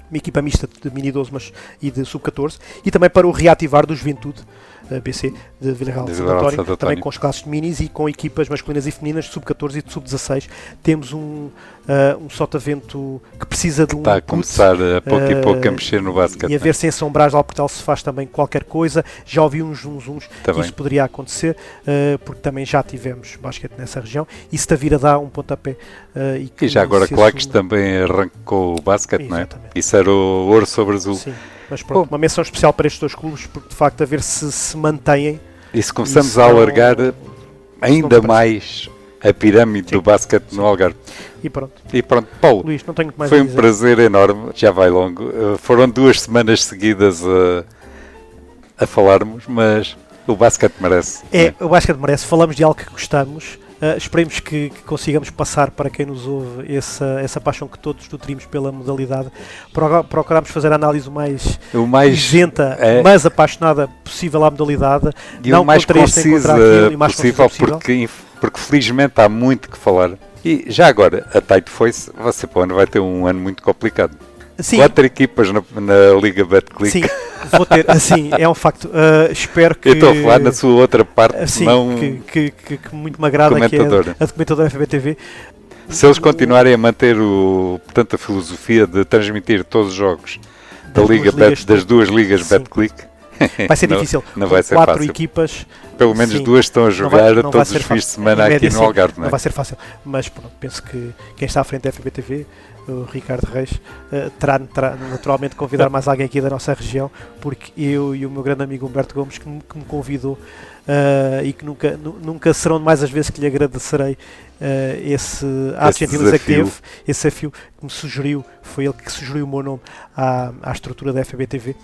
uma equipa mista de mini 12 e de sub-14, e também para o reativar do Juventude BC de Vila Real de Santo António, também com as classes de minis e com equipas masculinas e femininas de sub-14 e de sub-16. Temos um sotavento que precisa de um está a começar a pouco e pouco a mexer no basquete. E a ver se em São Brás de Alportel se faz também qualquer coisa. Já ouvi uns zunzuns que isso poderia acontecer, porque também já tivemos basquete nessa região, e se Tavira dá um pontapé. E já agora Claques também arrancou o basquete, não é? Isso era o ouro sobre azul. Sim. Mas pronto, uma menção especial para estes 2 clubes, porque de facto a ver se mantêm. E se começamos a alargar ainda mais a pirâmide do basquete no Algarve. E pronto. Paulo, Luís, não tenho mais foi um prazer enorme, já vai longo. Foram 2 semanas seguidas a falarmos, mas o basquete merece. O basquete merece. Falamos de algo que gostamos. Esperemos que consigamos passar para quem nos ouve essa paixão que todos nutrimos pela modalidade. Procuramos fazer a análise o mais isenta, mas apaixonada possível à modalidade. E não o mais concisa possível, porque felizmente há muito que falar. E já agora, a Tight Voice, você para o ano vai ter um ano muito complicado. Sim. 4 equipas na Liga Betclic. Sim, vou ter, assim, é um facto. Espero que... Eu estou a falar na sua outra parte, assim, não que muito me agrada, que é a de comentadora FBTV. Se eles continuarem a manter portanto, a filosofia de transmitir todos os jogos das 2 ligas Betclic, vai ser difícil. Não vai ser 4 fácil. Equipas. Pelo menos 2 estão a jogar todos os fins de semana aqui no Algarve. Não vai ser fácil, mas pronto, penso que quem está à frente da FBTV, o Ricardo Reis, terá naturalmente convidar mais alguém aqui da nossa região, porque eu e o meu grande amigo Humberto Gomes, que me convidou, e que nunca serão mais as vezes que lhe agradecerei esse gentileza que teve, esse desafio que me sugeriu, foi ele que sugeriu o meu nome à estrutura da FBTV.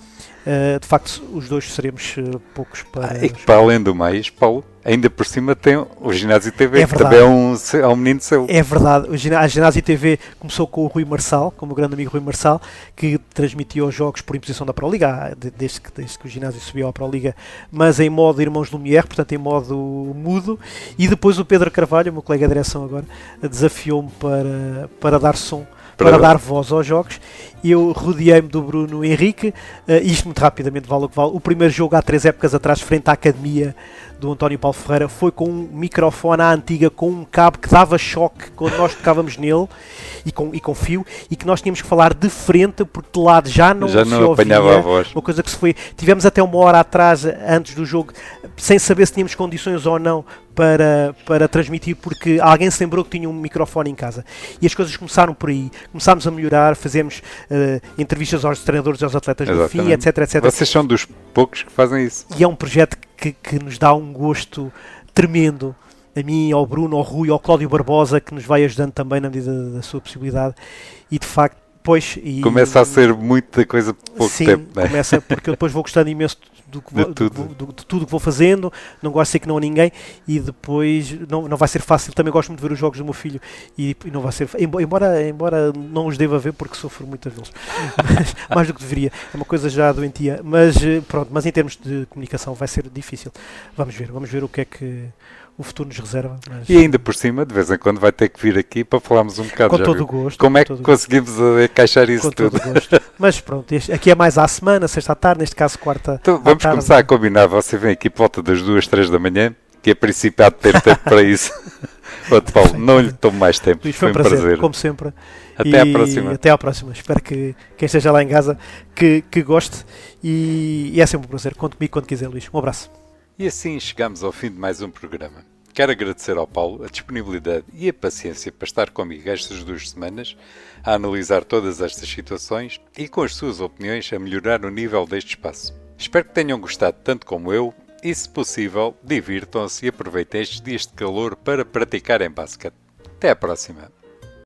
De facto, os 2 seremos poucos para... E que para além do mais, Paulo, ainda por cima tem o Ginásio TV, que também é um menino seu. É verdade, a Ginásio TV começou com o Rui Marçal, com o meu grande amigo Rui Marçal, que transmitia os jogos por imposição da Proliga, desde que o ginásio subiu à Proliga, mas em modo Irmãos Lumière, portanto em modo mudo, e depois o Pedro Carvalho, o meu colega de direção agora, desafiou-me para dar som, para dar voz aos jogos. Eu rodeei-me do Bruno Henrique, isto muito rapidamente vale o que vale. O primeiro jogo há 3 épocas atrás, frente à Academia do António Paulo Ferreira, foi com um microfone à antiga, com um cabo que dava choque quando nós tocávamos nele, e com fio, e que nós tínhamos que falar de frente, porque de lado já não se apanhava ouvia, a voz. uma coisa que se foi... Tivemos até 1 hora atrás, antes do jogo, sem saber se tínhamos condições ou não para transmitir, porque alguém se lembrou que tinha um microfone em casa. E as coisas começaram por aí. Começámos a melhorar, fazemos entrevistas aos treinadores e aos atletas do fim, etc, etc. Vocês são dos poucos que fazem isso. E é um projeto que nos dá um gosto tremendo. A mim, ao Bruno, ao Rui, ao Cláudio Barbosa, que nos vai ajudando também na medida da sua possibilidade. E de facto, começa a ser muita coisa por pouco tempo, não é? Começa, porque eu depois vou gostando imenso de tudo que vou fazendo, não gosto de ser que não a ninguém, e depois não vai ser fácil. Também gosto muito de ver os jogos do meu filho, e não vai ser, embora não os deva ver, porque sofro muito a vê-los, mais do que deveria, é uma coisa já doentia, mas pronto, mas em termos de comunicação vai ser difícil. Vamos ver o que é que o futuro nos reserva. Mas... E ainda por cima, de vez em quando vai ter que vir aqui para falarmos um bocado. Com todo o gosto. Como é que conseguimos encaixar isso tudo? Mas pronto, aqui é mais à semana, sexta à tarde, neste caso quarta. Então, vamos começar a combinar. Você vem aqui por volta das 2, 3 da manhã, que a princípio há de ter tempo para isso. Outro Paulo, não lhe tomo mais tempo. Luís, foi um prazer, como sempre. Até à próxima. Até à próxima. Espero que quem esteja lá em casa que goste, e é sempre um prazer. Conte comigo quando quiser, Luís. Um abraço. E assim chegamos ao fim de mais um programa. Quero agradecer ao Paulo a disponibilidade e a paciência para estar comigo estas 2 semanas a analisar todas estas situações e com as suas opiniões a melhorar o nível deste espaço. Espero que tenham gostado tanto como eu e, se possível, divirtam-se e aproveitem estes dias de calor para praticarem basquete. Até à próxima!